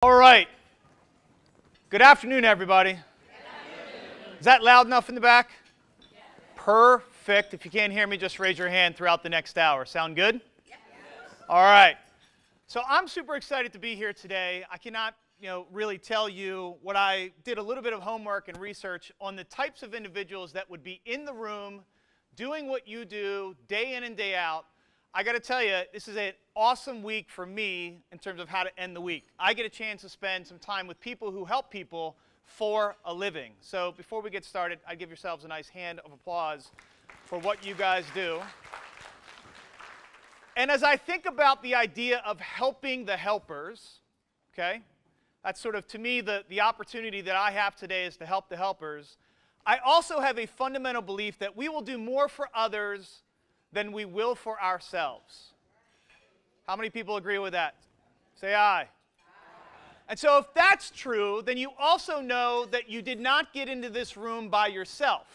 All right. Good afternoon, everybody. Good afternoon. Is that loud enough in the back? Yes. Perfect. If you can't hear me, just raise your hand throughout the next hour. Sound good? Yes. All right. So I'm super excited to be here today. I cannot, really tell you what I did a little bit of homework and research on the types of individuals that would be in the room doing what you do day in and day out. I got to tell you, this is an awesome week for me in terms of how to end the week. I get a chance to spend some time with people who help people for a living. So before we get started, I'd give yourselves a nice hand of applause for what you guys do. And as I think about the idea of helping the helpers, okay, that's sort of, to me, the opportunity that I have today is to help the helpers. I also have a fundamental belief that we will do more for others than we will for ourselves. How many people agree with that? Say aye. Aye. And so if that's true, then you also know that you did not get into this room by yourself.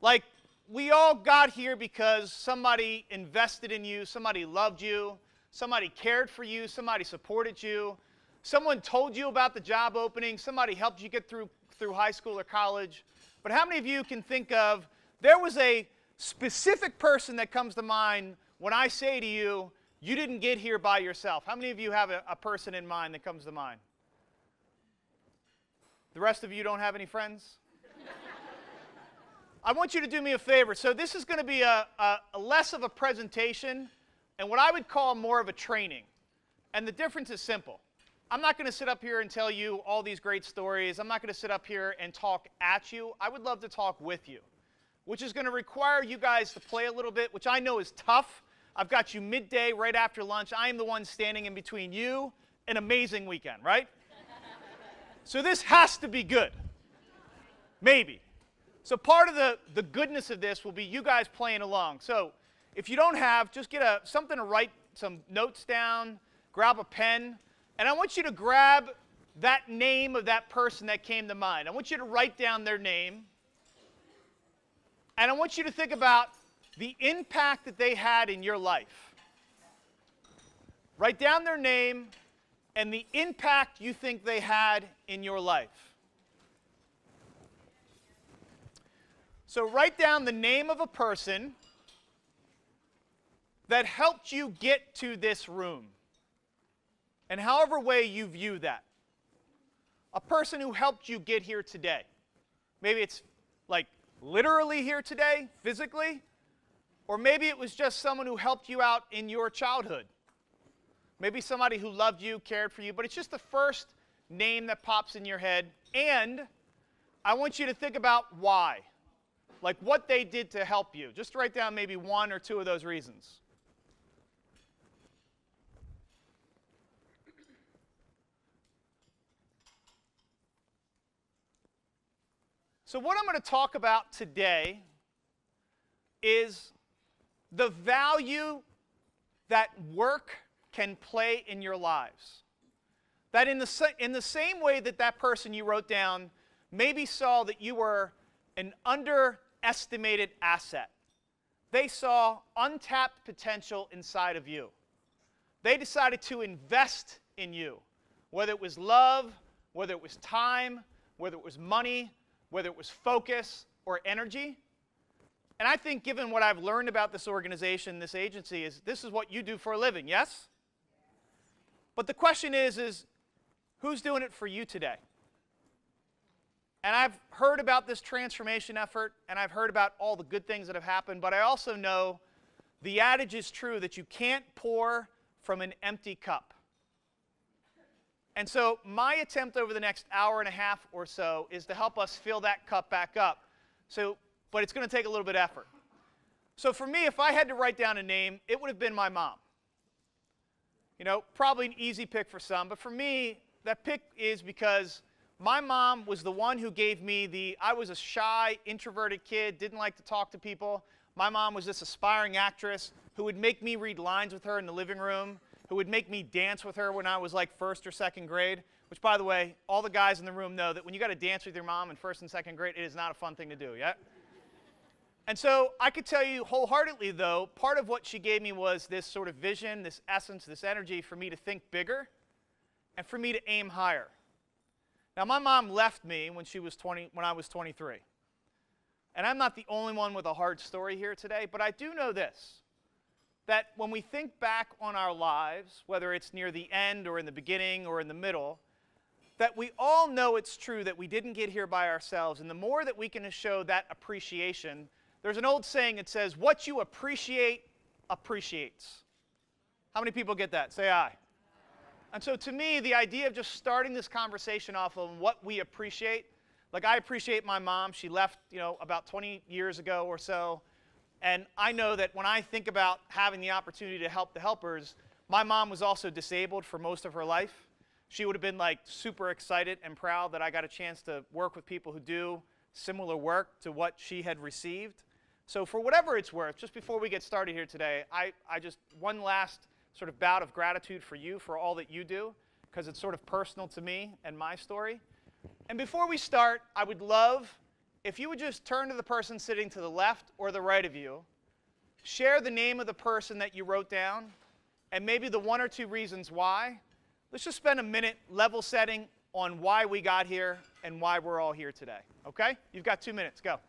Like, we all got here because somebody invested in you, somebody loved you, somebody cared for you, somebody supported you, someone told you about the job opening, somebody helped you get through high school or college. But how many of you can think of, there was a specific person that comes to mind when I say to you, you didn't get here by yourself? How many of you have a person in mind that comes to mind? The rest of you don't have any friends? I want you to do me a favor. So this is going to be a less of a presentation and what I would call more of a training. And the difference is simple. I'm not going to sit up here and tell you all these great stories. I'm not going to sit up here and talk at you. I would love to talk with you, which is going to require you guys to play a little bit, which I know is tough. I've got you midday, right after lunch. I am the one standing in between you and an amazing weekend, right? So this has to be good. Maybe. So part of the goodness of this will be you guys playing along. So if you don't have, just get something to write some notes down, grab a pen, and I want you to grab that name of that person that came to mind. I want you to write down their name. And I want you to think about the impact that they had in your life. Write down their name and the impact you think they had in your life. So write down the name of a person that helped you get to this room, and however way you view that. A person who helped you get here today. Maybe it's like literally here today, physically, or maybe it was just someone who helped you out in your childhood. Maybe somebody who loved you, cared for you, but it's just the first name that pops in your head. And I want you to think about why, like what they did to help you. Just write down maybe one or two of those reasons. So what I'm going to talk about today is the value that work can play in your lives. That in the same way that that person you wrote down maybe saw that you were an underestimated asset, they saw untapped potential inside of you. They decided to invest in you, whether it was love, whether it was time, whether it was money, whether it was focus or energy. And I think given what I've learned about this organization, this agency, is this is what you do for a living, yes? But the question is who's doing it for you today? And I've heard about this transformation effort, and I've heard about all the good things that have happened, but I also know the adage is true that you can't pour from an empty cup. And so my attempt over the next hour and a half or so is to help us fill that cup back up. But it's going to take a little bit of effort. So for me, if I had to write down a name, it would have been my mom. Probably an easy pick for some, but for me, that pick is because my mom was the one who gave me I was a shy, introverted kid, didn't like to talk to people. My mom was this aspiring actress who would make me read lines with her in the living room, who would make me dance with her when I was like first or second grade, which, by the way, all the guys in the room know that when you got to dance with your mom in first and second grade, it is not a fun thing to do, yeah? And so I could tell you wholeheartedly, though, part of what she gave me was this sort of vision, this essence, this energy for me to think bigger and for me to aim higher. Now, my mom left me when I was 23. And I'm not the only one with a hard story here today, but I do know this, that when we think back on our lives, whether it's near the end or in the beginning or in the middle, that we all know it's true that we didn't get here by ourselves. And the more that we can show that appreciation, there's an old saying that says, what you appreciate appreciates. How many people get that? Say aye. And so to me, the idea of just starting this conversation off of what we appreciate, like I appreciate my mom. She left, about 20 years ago or so. And I know that when I think about having the opportunity to help the helpers, my mom was also disabled for most of her life. She would have been like super excited and proud that I got a chance to work with people who do similar work to what she had received. So for whatever it's worth, just before we get started here today, I just, one last sort of bout of gratitude for you for all that you do, because it's sort of personal to me and my story. And before we start, I would love if you would just turn to the person sitting to the left or the right of you, share the name of the person that you wrote down, and maybe the one or two reasons why. Let's just spend a minute level setting on why we got here and why we're all here today. Okay? You've got 2 minutes. Go.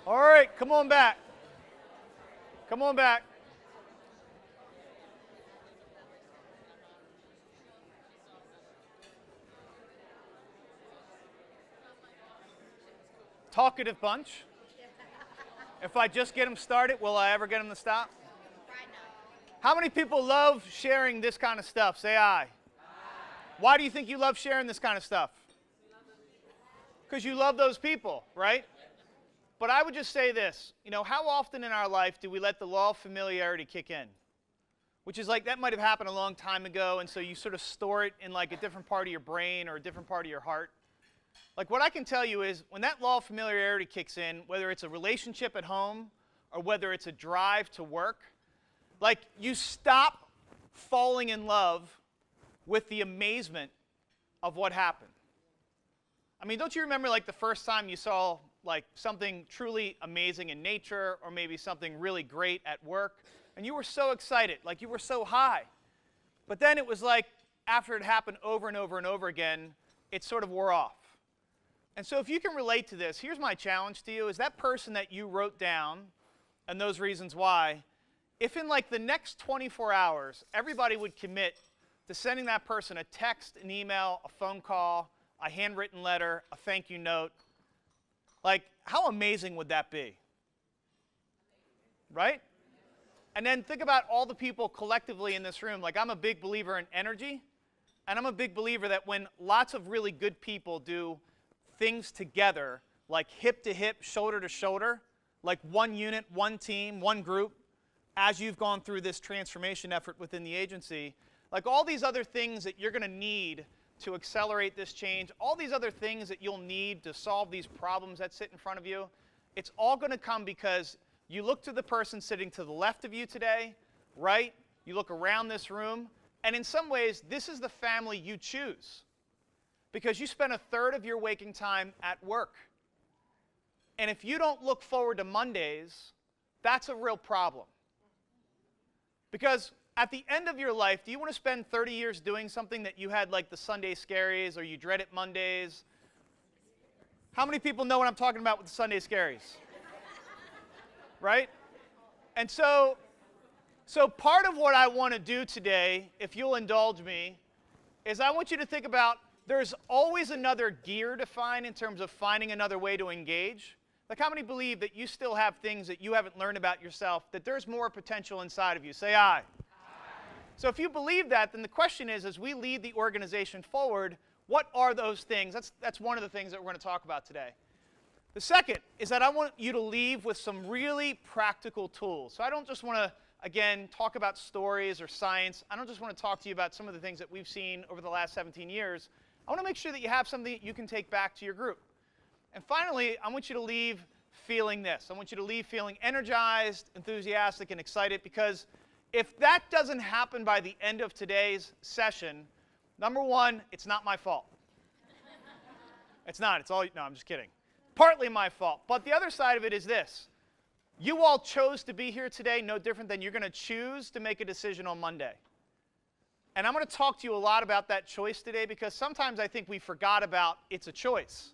All right, come on back. Come on back. Talkative bunch. If I just get them started, will I ever get them to stop? How many people love sharing this kind of stuff? Say aye. Why do you think you love sharing this kind of stuff? Because you love those people, right? But I would just say this, how often in our life do we let the law of familiarity kick in? Which is like, that might have happened a long time ago, and so you sort of store it in like a different part of your brain or a different part of your heart. Like what I can tell you is when that law of familiarity kicks in, whether it's a relationship at home or whether it's a drive to work, like you stop falling in love with the amazement of what happened. I mean, don't you remember like the first time you saw like something truly amazing in nature or maybe something really great at work, and you were so excited, like you were so high. But then it was like after it happened over and over and over again, it sort of wore off. And so if you can relate to this, here's my challenge to you, is that person that you wrote down and those reasons why, if in like the next 24 hours, everybody would commit to sending that person a text, an email, a phone call, a handwritten letter, a thank you note, like, how amazing would that be? Right? And then think about all the people collectively in this room. Like, I'm a big believer in energy, and I'm a big believer that when lots of really good people do things together, like hip to hip, shoulder to shoulder, like one unit, one team, one group, as you've gone through this transformation effort within the agency, Like all these other things that you're going to need to accelerate this change, all these other things that you'll need to solve these problems that sit in front of you, it's all going to come because you look to the person sitting to the left of you today, right? You look around this room, and in some ways, this is the family you choose because you spend a third of your waking time at work. And if you don't look forward to Mondays, that's a real problem. Because at the end of your life, do you want to spend 30 years doing something that you had like the Sunday scaries or you dreaded Mondays? How many people know what I'm talking about with the Sunday scaries? Right? And so part of what I want to do today, if you'll indulge me, is I want you to think about there's always another gear to find in terms of finding another way to engage. Like how many believe that you still have things that you haven't learned about yourself, that there's more potential inside of you? Say aye. So if you believe that, then the question is, as we lead the organization forward, what are those things? That's one of the things that we're going to talk about today. The second is that I want you to leave with some really practical tools. So I don't just want to, again, talk about stories or science. I don't just want to talk to you about some of the things that we've seen over the last 17 years. I want to make sure that you have something that you can take back to your group. And finally, I want you to leave feeling this. I want you to leave feeling energized, enthusiastic, and excited because if that doesn't happen by the end of today's session, number one, it's not my fault. It's not. It's all, no, I'm just kidding. Partly my fault. But the other side of it is this. You all chose to be here today no different than you're going to choose to make a decision on Monday. And I'm going to talk to you a lot about that choice today because sometimes I think we forgot about it's a choice.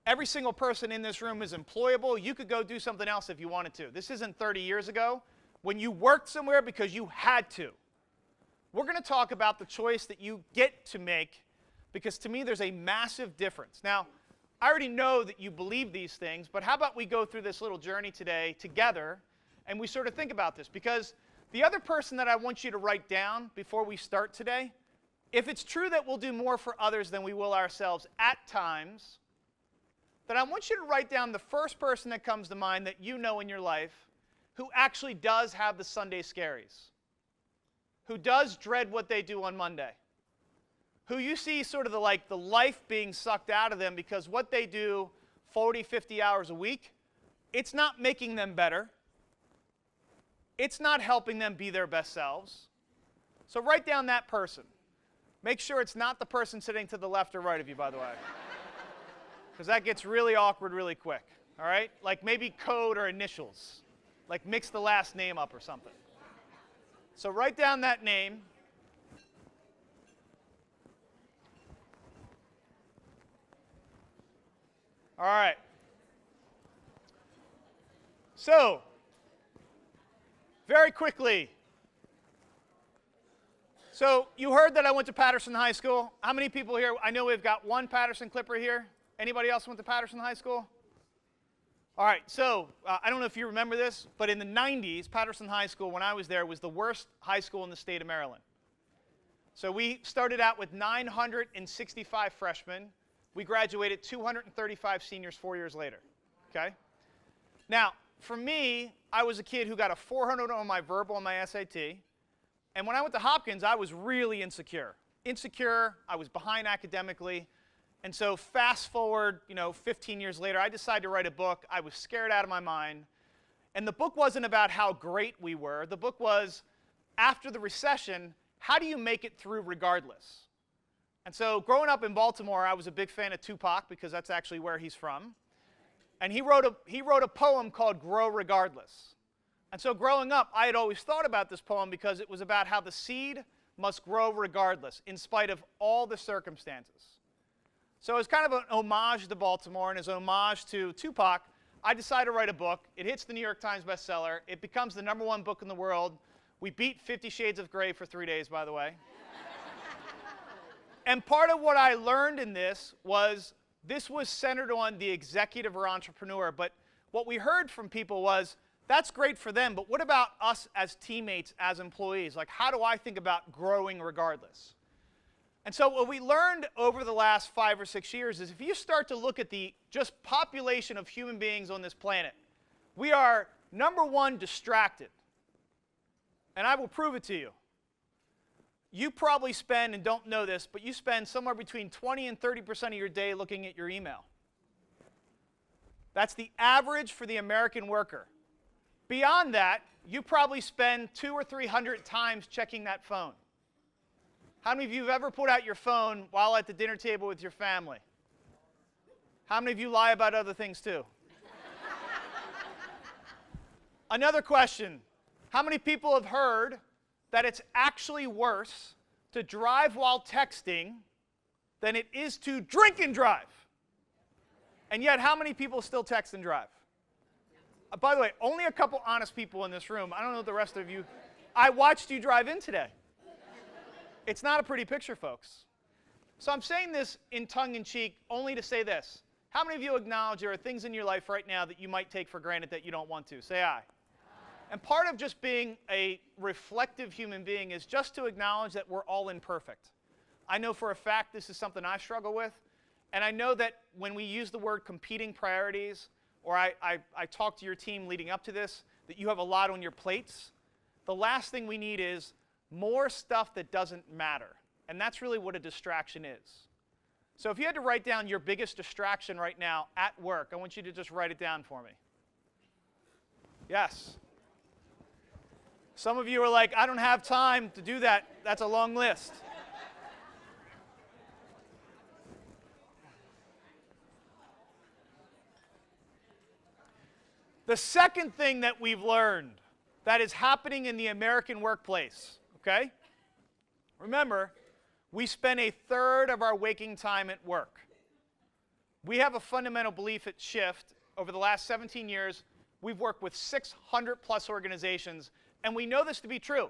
Every single person in this room is employable. You could go do something else if you wanted to. This isn't 30 years ago when you worked somewhere because you had to. We're going to talk about the choice that you get to make because to me there's a massive difference. Now, I already know that you believe these things, but how about we go through this little journey today together and we sort of think about this? Because the other person that I want you to write down before we start today, if it's true that we'll do more for others than we will ourselves at times, then I want you to write down the first person that comes to mind that you know in your life who actually does have the Sunday scaries, who does dread what they do on Monday, who you see sort of the life being sucked out of them because what they do 40, 50 hours a week, it's not making them better. It's not helping them be their best selves. So write down that person. Make sure it's not the person sitting to the left or right of you, by the way, because that gets really awkward really quick, all right? Like maybe code or initials. Like mix the last name up or something. So write down that name. All right. So, very quickly. So you heard that I went to Patterson High School. How many people here? I know we've got one Patterson Clipper here. Anybody else went to Patterson High School? All right, so I don't know if you remember this, but in the 90s, Patterson High School, when I was there, was the worst high school in the state of Maryland. So we started out with 965 freshmen. We graduated 235 seniors 4 years later, okay? Now, for me, I was a kid who got a 400 on my verbal and my SAT. And when I went to Hopkins, I was really insecure. I was behind academically. And so fast forward, 15 years later, I decided to write a book. I was scared out of my mind. And the book wasn't about how great we were. The book was, after the recession, how do you make it through regardless? And so growing up in Baltimore, I was a big fan of Tupac because that's actually where he's from. And he wrote a poem called Grow Regardless. And so growing up, I had always thought about this poem because it was about how the seed must grow regardless, in spite of all the circumstances. So as kind of an homage to Baltimore and as an homage to Tupac, I decided to write a book. It hits the New York Times bestseller. It becomes the #1 book in the world. We beat 50 Shades of Grey for 3 days, by the way. And part of what I learned in this was centered on the executive or entrepreneur. But what we heard from people was, that's great for them, but what about us as teammates, as employees? Like, how do I think about growing regardless? And so what we learned over the last 5 or 6 years is if you start to look at the just population of human beings on this planet, we are, #1, distracted. And I will prove it to you. you probably spend, and don't know this, but you spend somewhere between 20 and 30% of your day looking at your email. That's the average for the American worker. Beyond that, you probably spend 200 or 300 times checking that phone. How many of you have ever put out your phone while at the dinner table with your family? How many of you lie about other things too? Another question. How many people have heard that it's actually worse to drive while texting than it is to drink and drive? And yet, how many people still text and drive? By the way, only a couple honest people in this room. I don't know the rest of you. I watched you drive in today. It's not a pretty picture, folks. So I'm saying this in tongue-in-cheek only to say this. How many of you acknowledge there are things in your life right now that you might take for granted that you don't want to? Say aye. And part of just being a reflective human being is just to acknowledge that we're all imperfect. I know for a fact this is something I struggle with. And I know that when we use the word competing priorities, or I talk to your team leading up to this, that you have a lot on your plates, the last thing we need is more stuff that doesn't matter. And that's really what a distraction is. So if you had to write down your biggest distraction right now at work, I want you to just write it down for me. Yes. Some of you are like, I don't have time to do that. That's a long list. The second thing that we've learned that is happening in the American workplace, okay? Remember, we spend a third of our waking time at work. We have a fundamental belief at Shift. Over the last 17 years, we've worked with 600 plus organizations, and we know this to be true.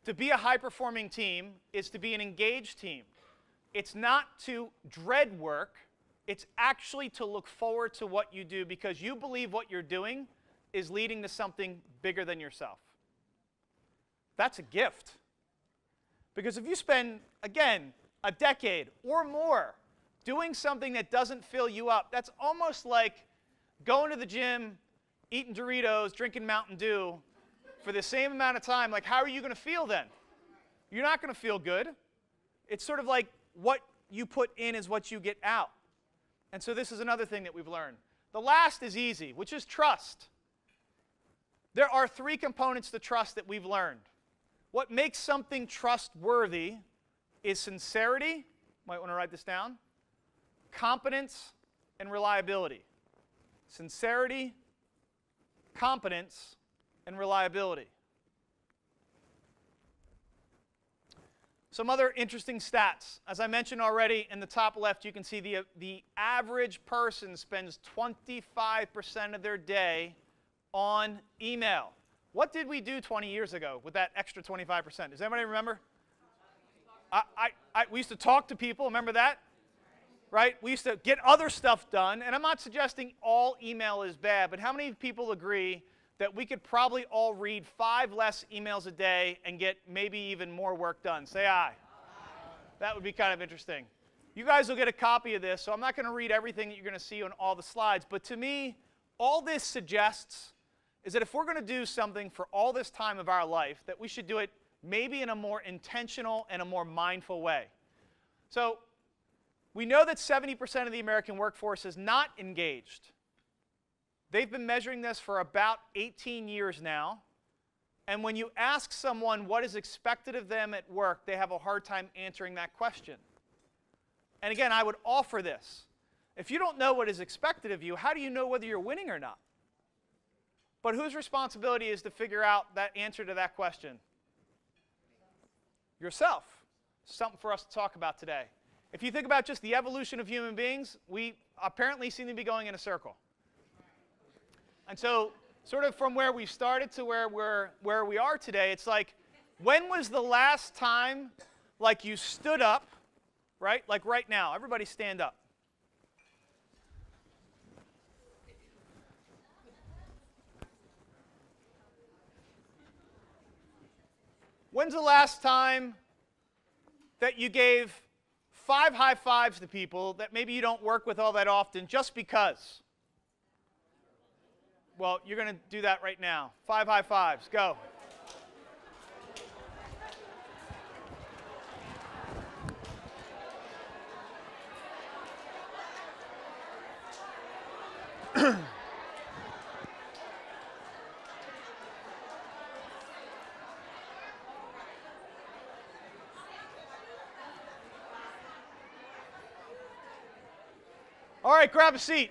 To be a high-performing team is to be an engaged team. It's not to dread work. It's actually to look forward to what you do because you believe what you're doing is leading to something bigger than yourself. That's a gift. Because if you spend, again, a decade or more doing something that doesn't fill you up, that's almost like going to the gym, eating Doritos, drinking Mountain Dew for the same amount of time. Like, how are you going to feel then? You're not going to feel good. It's sort of like what you put in is what you get out. And so this is another thing that we've learned. The last is easy, which is trust. There are three components to trust that we've learned. What makes something trustworthy is sincerity, might want to write this down, competence, and reliability. Sincerity, competence, and reliability. Some other interesting stats. As I mentioned already, in the top left, you can see the average person spends 25% of their day on email. What did we do 20 years ago with that extra 25%? Does anybody remember? We used to talk to people. Remember that? Right? We used to get other stuff done. And I'm not suggesting all email is bad, but how many people agree that we could probably all read 5 less emails a day and get maybe even more work done? Say aye. That would be kind of interesting. You guys will get a copy of this, so I'm not going to read everything that you're going to see on all the slides. But to me, all this suggests is that if we're going to do something for all this time of our life, that we should do it maybe in a more intentional and a more mindful way. So we know that 70% of the American workforce is not engaged. They've been measuring this for about 18 years now. And when you ask someone what is expected of them at work, they have a hard time answering that question. And again, I would offer this. If you don't know what is expected of you, how do you know whether you're winning or not? But whose responsibility is to figure out that answer to that question? Yourself. Something for us to talk about today. If you think about just the evolution of human beings, we apparently seem to be going in a circle. And so, sort of from where we started to where we are today, it's like, when was the last time, like, you stood up, right? Like right now. Everybody stand up. When's the last time that you gave 5 high fives to people that maybe you don't work with all that often just because? Well, you're going to do that right now. 5 high fives. Go. All right, grab a seat.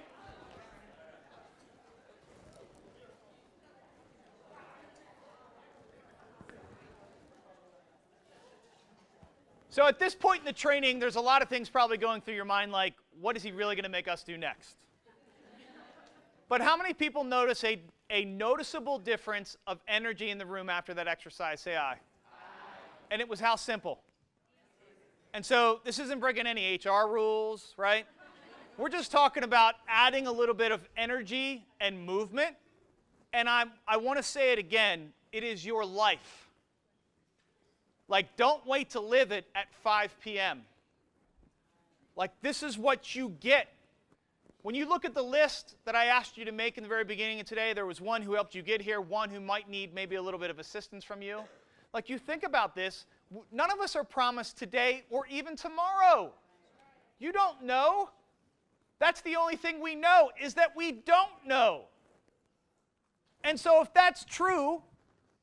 So at this point in the training, there's a lot of things probably going through your mind like, what is he really going to make us do next? But how many people notice a noticeable difference of energy in the room after that exercise? Say aye. Aye. And it was how simple? And so this isn't breaking any HR rules, right? We're just talking about adding a little bit of energy and movement. And I want to say it again, it is your life. Like, don't wait to live it at 5 p.m. Like, this is what you get. When you look at the list that I asked you to make in the very beginning of today, there was one who helped you get here, one who might need maybe a little bit of assistance from you. Like, you think about this, none of us are promised today or even tomorrow. You don't know. That's the only thing we know, is that we don't know. And so if that's true,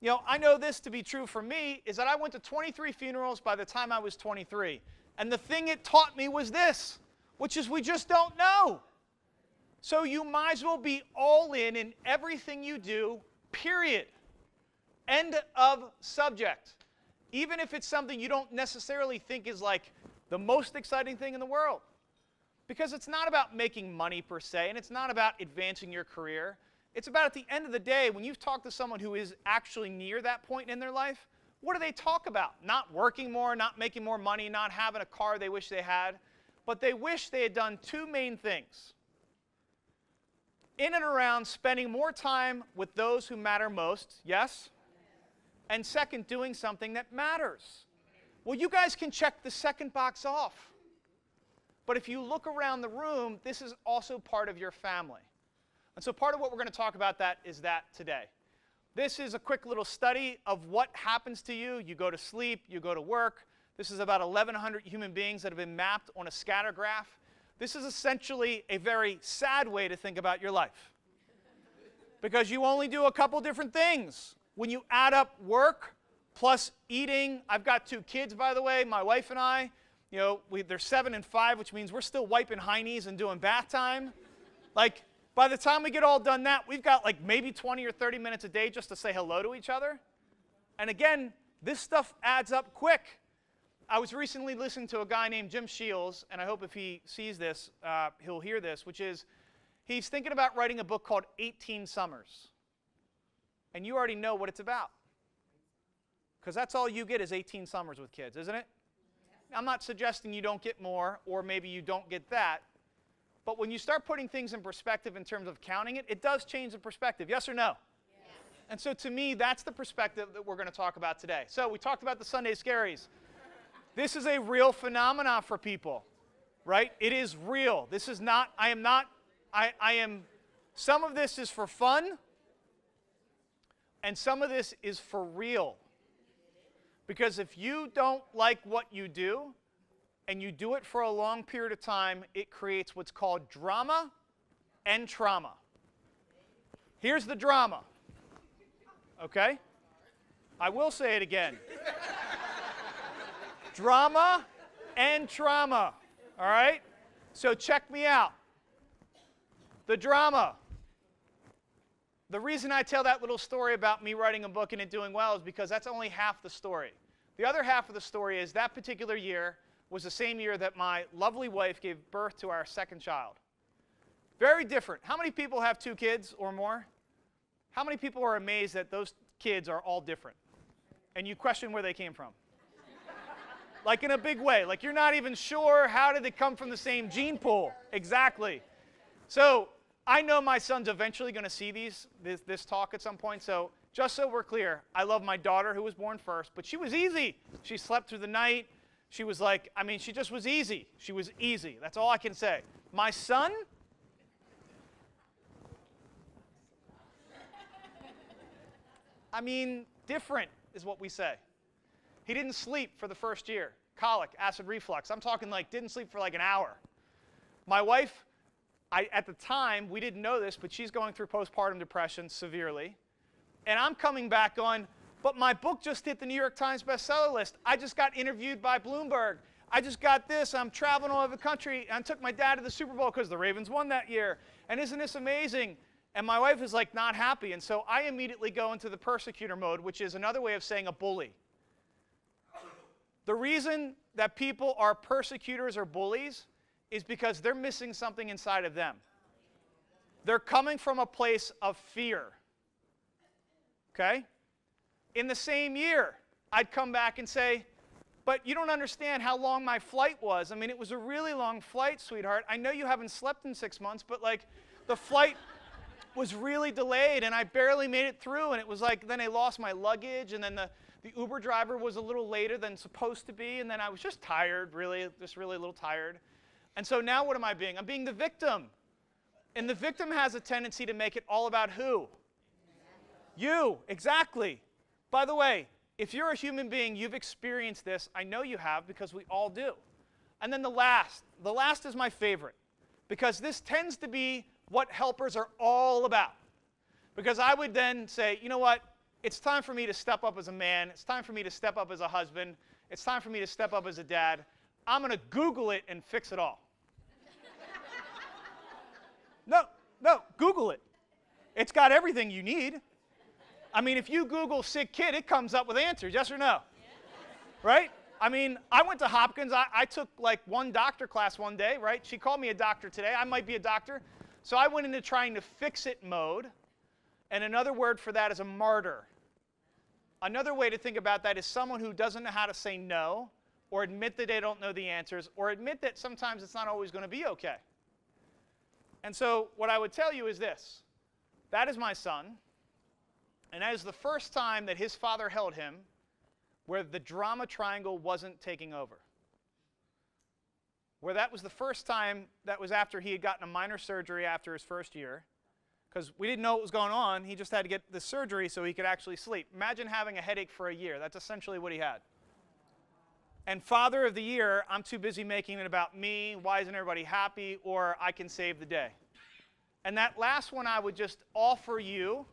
you know, I know this to be true for me, is that I went to 23 funerals by the time I was 23. And the thing it taught me was this, which is we just don't know. So you might as well be all in everything you do, period. End of subject. Even if it's something you don't necessarily think is like the most exciting thing in the world. Because it's not about making money per se, and it's not about advancing your career. It's about, at the end of the day, when you've talked to someone who is actually near that point in their life, what do they talk about? Not working more, not making more money, not having a car they wish they had, but they wish they had done two main things. In and around spending more time with those who matter most, yes? And second, doing something that matters. Well, you guys can check the second box off. But if you look around the room, this is also part of your family. And so part of what we're going to talk about is that today. This is a quick little study of what happens to you. You go to sleep, you go to work. This is about 1,100 human beings that have been mapped on a scatter graph. This is essentially a very sad way to think about your life. Because you only do a couple different things. When you add up work plus eating, I've got 2 kids, by the way, my wife and I. You know, they're 7 and 5, which means we're still wiping heinies and doing bath time. Like, by the time we get all done that, we've got like maybe 20 or 30 minutes a day just to say hello to each other. And again, this stuff adds up quick. I was recently listening to a guy named Jim Shields, and I hope if he sees this, he'll hear this, which is he's thinking about writing a book called 18 Summers. And you already know what it's about. Because that's all you get is 18 summers with kids, isn't it? I'm not suggesting you don't get more, or maybe you don't get that. But when you start putting things in perspective in terms of counting it, it does change the perspective. Yes or no? Yes. And so to me, that's the perspective that we're going to talk about today. So we talked about the Sunday Scaries. This is a real phenomenon for people, right? It is real. This is not, I am, some of this is for fun, and some of this is for real. Because if you don't like what you do, and you do it for a long period of time, it creates what's called drama and trauma. Here's the drama. Okay? I will say it again. Drama and trauma. All right? So check me out. The drama. The reason I tell that little story about me writing a book and it doing well is because that's only half the story. The other half of the story is that particular year was the same year that my lovely wife gave birth to our second child. Very different. How many people have 2 kids or more? How many people are amazed that those kids are all different? And you question where they came from? Like in a big way. Like you're not even sure, how did they come from the same gene pool? Exactly. So I know my son's eventually going to see this talk at some point. So just so we're clear, I love my daughter who was born first, but she was easy. She slept through the night. She was like, I mean, she just was easy. She was easy. That's all I can say. My son, I mean, different is what we say. He didn't sleep for the first year. Colic, acid reflux. I'm talking like didn't sleep for like an hour. My wife, at the time, we didn't know this, but she's going through postpartum depression severely. And I'm coming back on, but my book just hit the New York Times bestseller list. I just got interviewed by Bloomberg. I just got this. I'm traveling all over the country. And I took my dad to the Super Bowl because the Ravens won that year. And isn't this amazing? And my wife is like not happy. And so I immediately go into the persecutor mode, which is another way of saying a bully. The reason that people are persecutors or bullies is because they're missing something inside of them. They're coming from a place of fear. Okay? In the same year, I'd come back and say, but you don't understand how long my flight was. I mean, it was a really long flight, sweetheart. I know you haven't slept in 6 months, but like the flight was really delayed and I barely made it through. And it was like, then I lost my luggage and then the Uber driver was a little later than supposed to be. And then I was just tired, really a little tired. And so now what am I being? I'm being the victim. And the victim has a tendency to make it all about who? You, exactly. By the way, if you're a human being, you've experienced this. I know you have because we all do. And then the last is my favorite because this tends to be what helpers are all about. Because I would then say, you know what? It's time for me to step up as a man. It's time for me to step up as a husband. It's time for me to step up as a dad. I'm going to Google it and fix it all. No, Google it. It's got everything you need. I mean, if you Google sick kid, it comes up with answers, yes or no? Yeah. Right? I mean, I went to Hopkins. I took like one doctor class one day, right? She called me a doctor today. I might be a doctor. So I went into trying to fix it mode. And another word for that is a martyr. Another way to think about that is someone who doesn't know how to say no, or admit that they don't know the answers, or admit that sometimes it's not always going to be okay. And so what I would tell you is this. That is my son. And that is the first time that his father held him where the drama triangle wasn't taking over. Where that was the first time, that was after he had gotten a minor surgery after his first year. Because we didn't know what was going on. He just had to get the surgery so he could actually sleep. Imagine having a headache for a year. That's essentially what he had. And Father of the Year, I'm too busy making it about me, why isn't everybody happy, or I can save the day. And that last one I would just offer you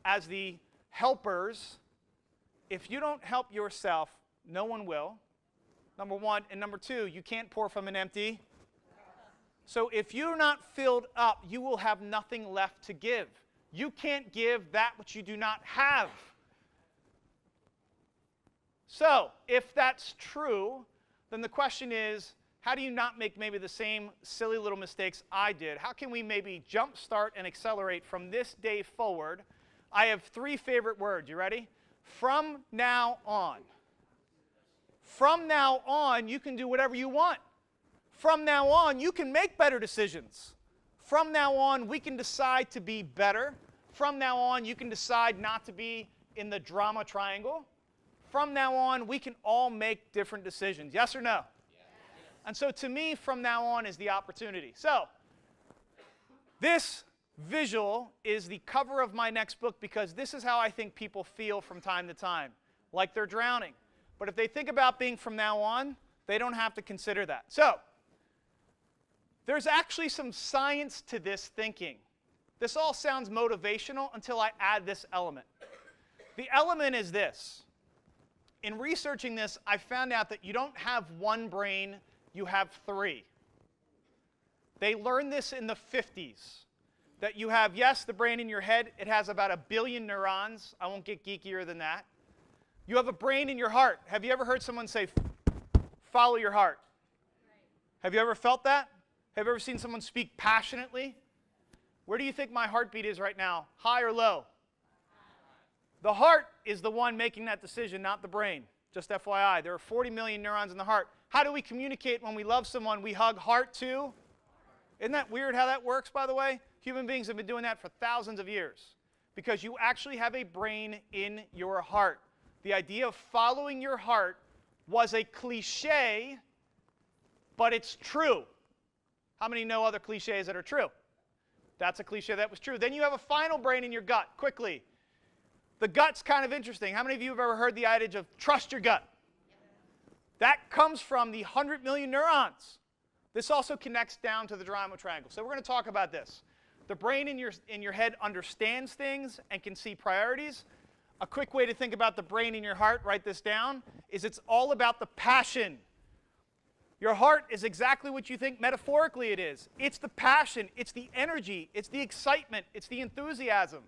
as the helpers. If you don't help yourself, no one will. Number one. And number two, you can't pour from an empty. So if you're not filled up, you will have nothing left to give. You can't give that which you do not have. So if that's true, then the question is, how do you not make maybe the same silly little mistakes I did? How can we maybe jumpstart and accelerate from this day forward? I have 3 favorite words. You ready? From now on. From now on, you can do whatever you want. From now on, you can make better decisions. From now on, we can decide to be better. From now on, you can decide not to be in the drama triangle. From now on, we can all make different decisions. Yes or no? Yes. And so to me, from now on is the opportunity. So this visual is the cover of my next book because this is how I think people feel from time to time, like they're drowning. But if they think about being from now on, they don't have to consider that. So there's actually some science to this thinking. This all sounds motivational until I add this element. The element is this. In researching this, I found out that you don't have one brain, you have 3. They learned this in the 50s. That you have, yes, the brain in your head, it has about 1 billion neurons. I won't get geekier than that. You have a brain in your heart. Have you ever heard someone say, follow your heart? Have you ever felt that? Have you ever seen someone speak passionately? Where do you think my heartbeat is right now? High or low? The heart is the one making that decision, not the brain. Just FYI, there are 40 million neurons in the heart. How do we communicate when we love someone? We hug heart to. Isn't that weird how that works, by the way? Human beings have been doing that for thousands of years because you actually have a brain in your heart. The idea of following your heart was a cliche, but it's true. How many know other cliches that are true? That's a cliche that was true. Then you have a final brain in your gut, quickly. The gut's kind of interesting. How many of you have ever heard the adage of trust your gut? That comes from the 100 million neurons. This also connects down to the drama triangle. So we're going to talk about this. The brain in your head understands things and can see priorities. A quick way to think about the brain in your heart, write this down, is it's all about the passion. Your heart is exactly what you think metaphorically it is. It's the passion, it's the energy, it's the excitement, it's the enthusiasm.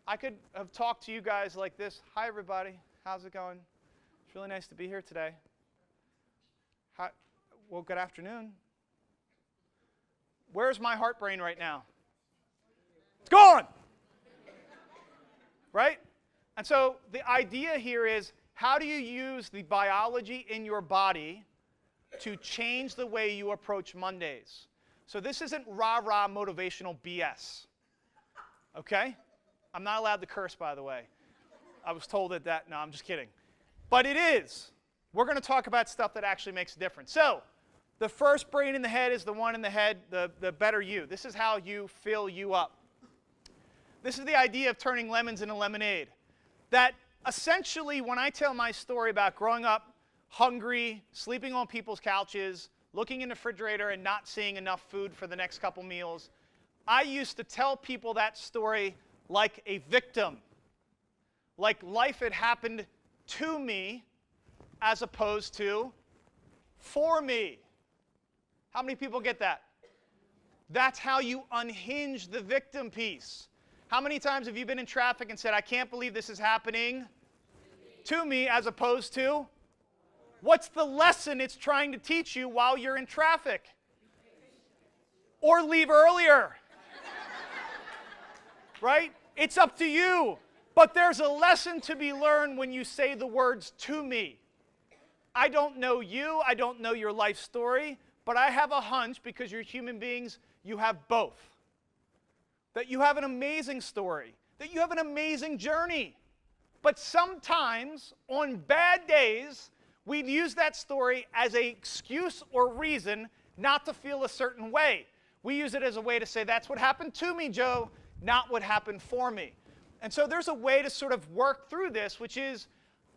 I could have talked to you guys like this. Hi, everybody. How's it going? It's really nice to be here today. Well, good afternoon. Where's my heart brain right now? It's gone! Right? And so the idea here is, how do you use the biology in your body to change the way you approach Mondays? So this isn't rah-rah motivational BS. Okay? I'm not allowed to curse, by the way. I was told that, no, I'm just kidding. But it is. We're going to talk about stuff that actually makes a difference. So the first brain in the head is the one in the head, the better you. This is how you fill you up. This is the idea of turning lemons into lemonade. That essentially, when I tell my story about growing up hungry, sleeping on people's couches, looking in the refrigerator and not seeing enough food for the next couple meals, I used to tell people that story like a victim. Like life had happened to me as opposed to for me. How many people get that? That's how you unhinge the victim piece. How many times have you been in traffic and said, I can't believe this is happening to me, as opposed to, what's the lesson it's trying to teach you while you're in traffic? Or leave earlier. Right? It's up to you. But there's a lesson to be learned when you say the words to me. I don't know you, I don't know your life story, but I have a hunch, because you're human beings, you have both. That you have an amazing story, that you have an amazing journey. But sometimes, on bad days, we use that story as an excuse or reason not to feel a certain way. We use it as a way to say, that's what happened to me, Joe, not what happened for me. And so there's a way to sort of work through this, which is,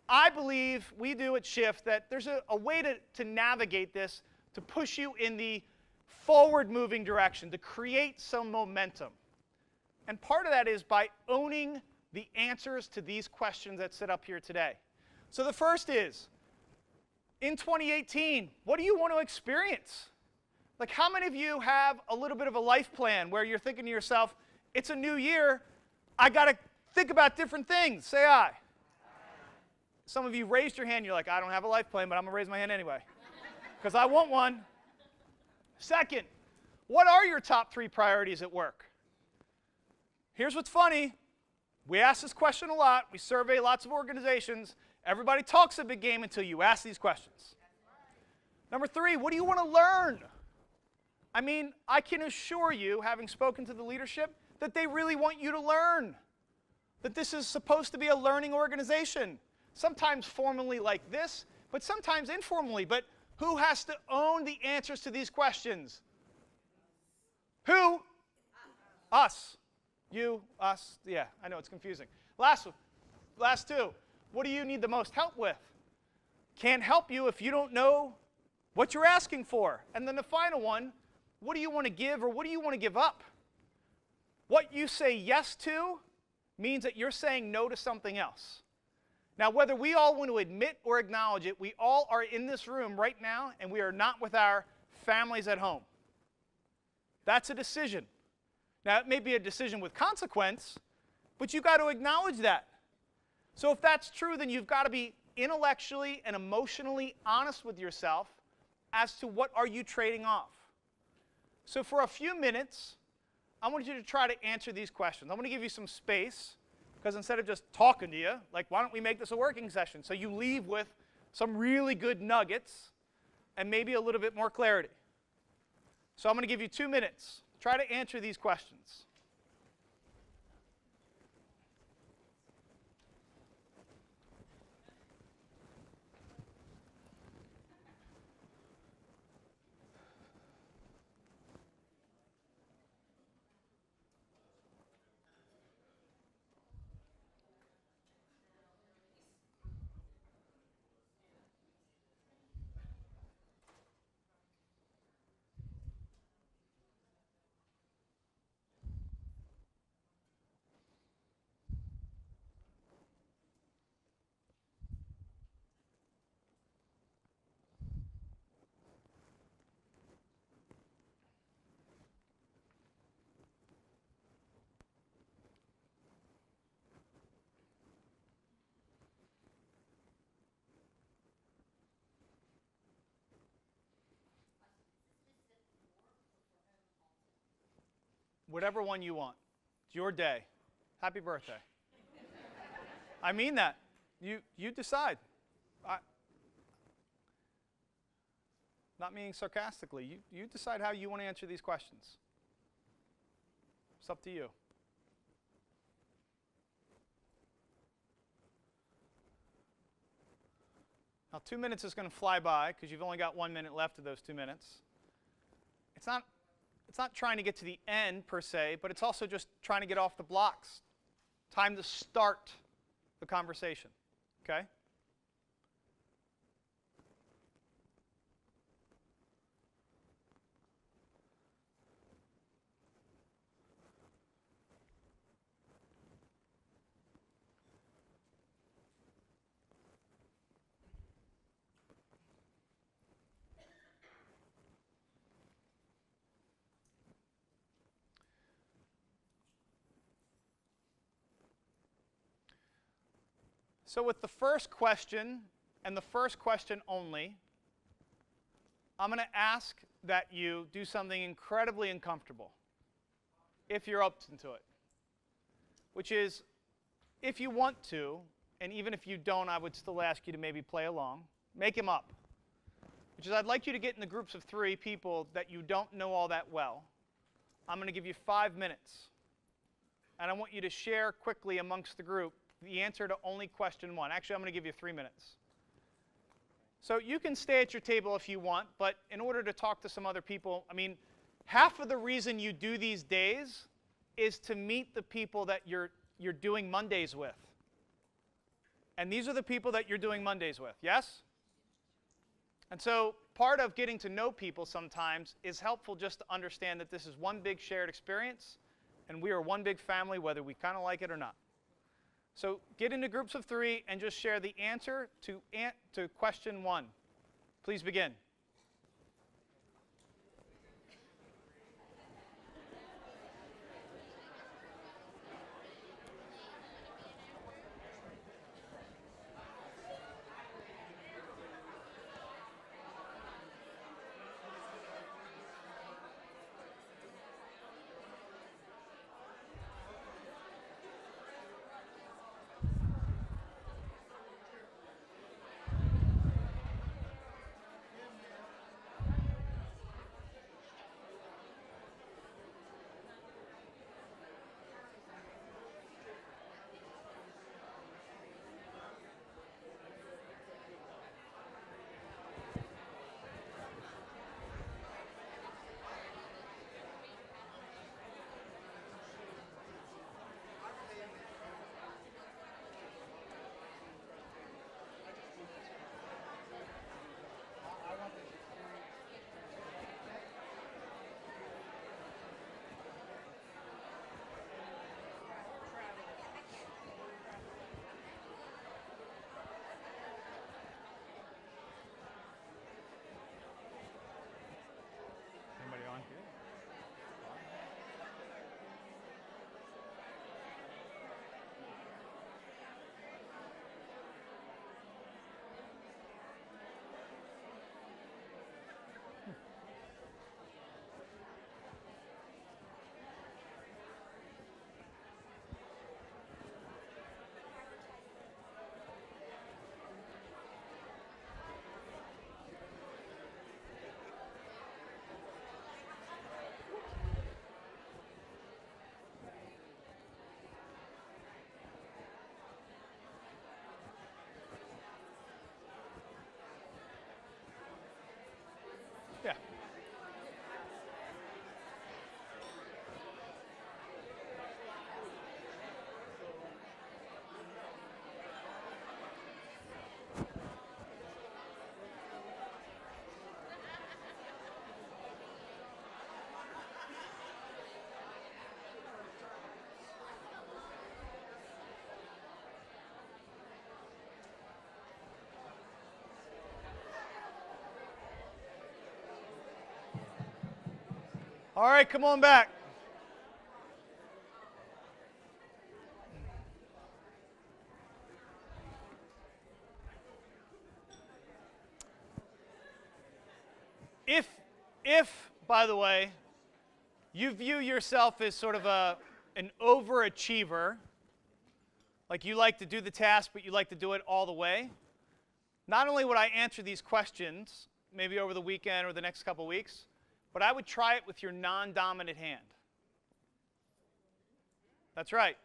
I believe we do at Shift, that there's a way to navigate this, to push you in the forward-moving direction, to create some momentum. And part of that is by owning the answers to these questions that sit up here today. So the first is, in 2018, what do you want to experience? Like, how many of you have a little bit of a life plan where you're thinking to yourself, it's a new year, I got to think about different things? Say aye. Some of you raised your hand, you're like, I don't have a life plan, but I'm going to raise my hand anyway, because I want one. Second, what are your top 3 priorities at work? Here's what's funny. We ask this question a lot. We survey lots of organizations. Everybody talks a big game until you ask these questions. Number 3, what do you want to learn? I mean, I can assure you, having spoken to the leadership, that they really want you to learn. That this is supposed to be a learning organization. Sometimes formally like this, but sometimes informally. But who has to own the answers to these questions? Who? Us. You, us, yeah, I know it's confusing. Last 2, what do you need the most help with? Can't help you if you don't know what you're asking for. And then the final one, what do you want to give or what do you want to give up? What you say yes to means that you're saying no to something else. Now, whether we all want to admit or acknowledge it, we all are in this room right now, and we are not with our families at home. That's a decision. Now, it may be a decision with consequence, but you've got to acknowledge that. So if that's true, then you've got to be intellectually and emotionally honest with yourself as to what are you trading off. So for a few minutes, I want you to try to answer these questions. I'm going to give you some space, because instead of just talking to you, like, why don't we make this a working session? So you leave with some really good nuggets and maybe a little bit more clarity. So I'm going to give you 2 minutes. Try to answer these questions. Whatever one you want. It's your day. Happy birthday. I mean that. You decide. Not meaning sarcastically. You decide how you want to answer these questions. It's up to you. Now, 2 minutes is going to fly by because you've only got 1 minute left of those 2 minutes. It's not trying to get to the end per se, but it's also just trying to get off the blocks. Time to start the conversation. Okay? So with the first question, and the first question only, I'm going to ask that you do something incredibly uncomfortable, if you're open to it. Which is, if you want to, and even if you don't, I would still ask you to maybe play along, make him up. Which is, I'd like you to get in the groups of 3 people that you don't know all that well. I'm going to give you 5 minutes. And I want you to share quickly amongst the group the answer to only question 1. Actually, I'm going to give you 3 minutes. So you can stay at your table if you want, but in order to talk to some other people, I mean, half of the reason you do these days is to meet the people that you're doing Mondays with. And these are the people that you're doing Mondays with, yes? And so part of getting to know people sometimes is helpful just to understand that this is one big shared experience, and we are one big family whether we kind of like it or not. So get into groups of 3 and just share the answer to question 1. Please begin. Yeah. All right, come on back. If, by the way, you view yourself as sort of an overachiever, like you like to do the task, but you like to do it all the way, not only would I answer these questions, maybe over the weekend or the next couple weeks, but I would try it with your non-dominant hand. That's right.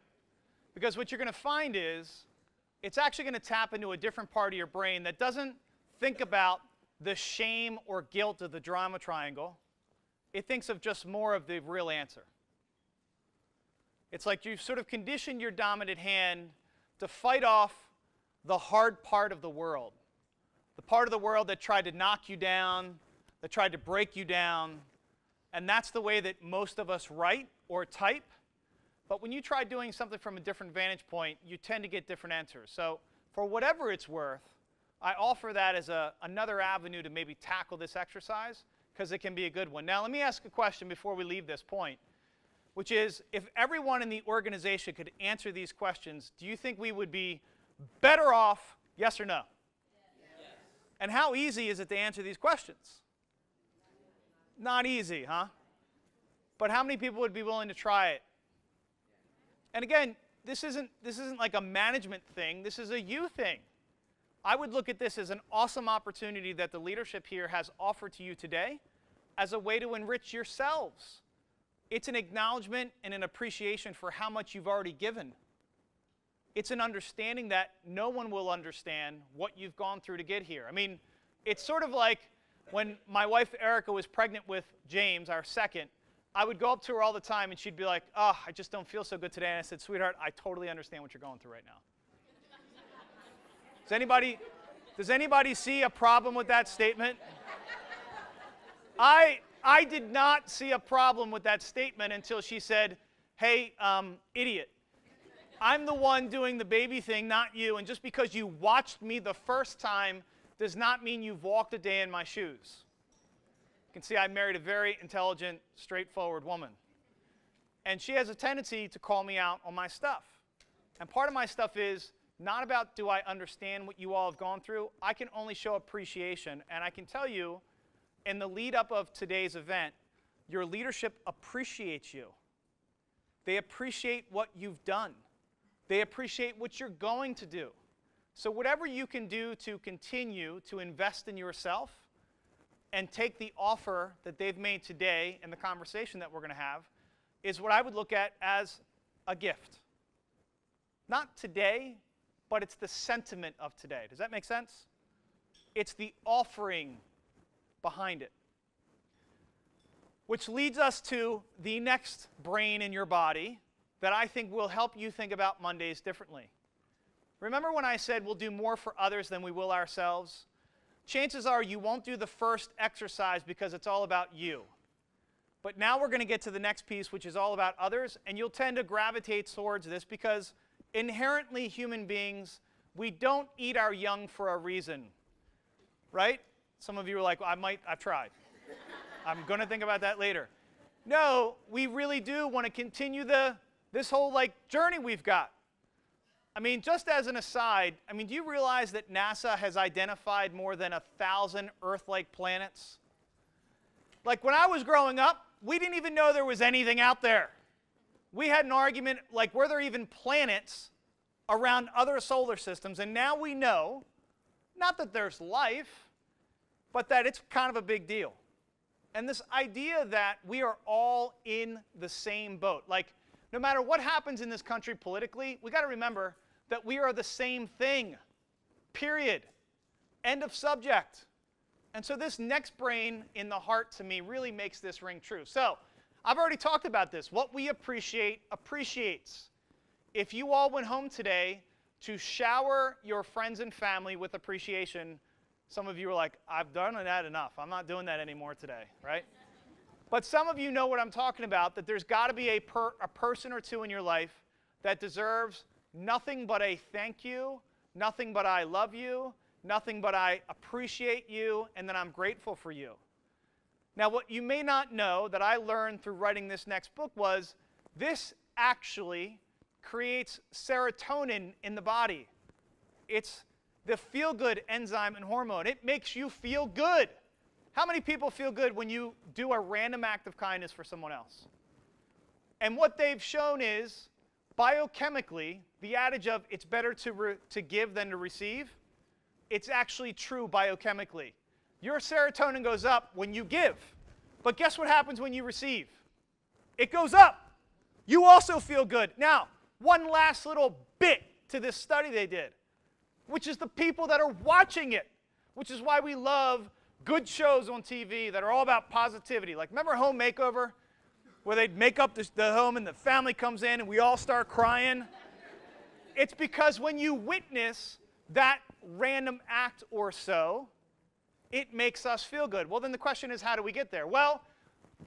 Because what you're going to find is it's actually going to tap into a different part of your brain that doesn't think about the shame or guilt of the drama triangle. It thinks of just more of the real answer. It's like you've sort of conditioned your dominant hand to fight off the hard part of the world. The part of the world that tried to knock you down, that tried to break you down. And that's the way that most of us write or type. But when you try doing something from a different vantage point, you tend to get different answers. So for whatever it's worth, I offer that as another avenue to maybe tackle this exercise, because it can be a good one. Now, let me ask a question before we leave this point, which is, if everyone in the organization could answer these questions, do you think we would be better off, yes or no? Yes. And how easy is it to answer these questions? Not easy, huh? But how many people would be willing to try it? And again, this isn't like a management thing. This is a you thing. I would look at this as an awesome opportunity that the leadership here has offered to you today as a way to enrich yourselves. It's an acknowledgement and an appreciation for how much you've already given. It's an understanding that no one will understand what you've gone through to get here. I mean, it's sort of like when my wife Erica was pregnant with James, our second, I would go up to her all the time and she'd be like, "Oh, I just don't feel so good today." And I said, "Sweetheart, I totally understand what you're going through right now." Does anybody see a problem with that statement? I did not see a problem with that statement until she said, "Hey, idiot, I'm the one doing the baby thing, not you, and just because you watched me the first time does not mean you've walked a day in my shoes." You can see I married a very intelligent, straightforward woman. And she has a tendency to call me out on my stuff. And part of my stuff is not about do I understand what you all have gone through. I can only show appreciation. And I can tell you, in the lead up of today's event, your leadership appreciates you. They appreciate what you've done. They appreciate what you're going to do. So whatever you can do to continue to invest in yourself and take the offer that they've made today and the conversation that we're going to have is what I would look at as a gift. Not today, but it's the sentiment of today. Does that make sense? It's the offering behind it. Which leads us to the next brain in your body that I think will help you think about Mondays differently. Remember when I said we'll do more for others than we will ourselves? Chances are you won't do the first exercise because it's all about you. But now we're going to get to the next piece, which is all about others, and you'll tend to gravitate towards this because inherently human beings, we don't eat our young for a reason, right? Some of you are like, well, I've tried. I'm going to think about that later. No, we really do want to continue this whole journey we've got. I mean, just as an aside, do you realize that NASA has identified more than 1,000 Earth-like planets? Like when I was growing up, we didn't even know there was anything out there. We had an argument like, were there even planets around other solar systems? And now we know, not that there's life, but that it's kind of a big deal. And this idea that we are all in the same boat. Like, no matter what happens in this country politically, we got to remember that we are the same thing, period. End of subject. And so this next brain in the heart to me really makes this ring true. So I've already talked about this. What we appreciate appreciates. If you all went home today to shower your friends and family with appreciation, some of you are like, I've done that enough. I'm not doing that anymore today, right? But some of you know what I'm talking about, that there's got to be a person or two in your life that deserves nothing but a thank you, nothing but I love you, nothing but I appreciate you, and that I'm grateful for you. Now, what you may not know that I learned through writing this next book was this actually creates serotonin in the body. It's the feel-good enzyme and hormone. It makes you feel good. How many people feel good when you do a random act of kindness for someone else? And what they've shown is, biochemically, the adage of it's better to give than to receive, it's actually true biochemically. Your serotonin goes up when you give. But guess what happens when you receive? It goes up. You also feel good. Now, one last little bit to this study they did, which is the people that are watching it, which is why we love good shows on TV that are all about positivity. Like, remember Home Makeover, where they'd make up the home and the family comes in and we all start crying? It's because when you witness that random act or so, it makes us feel good. Well, then the question is, how do we get there? Well,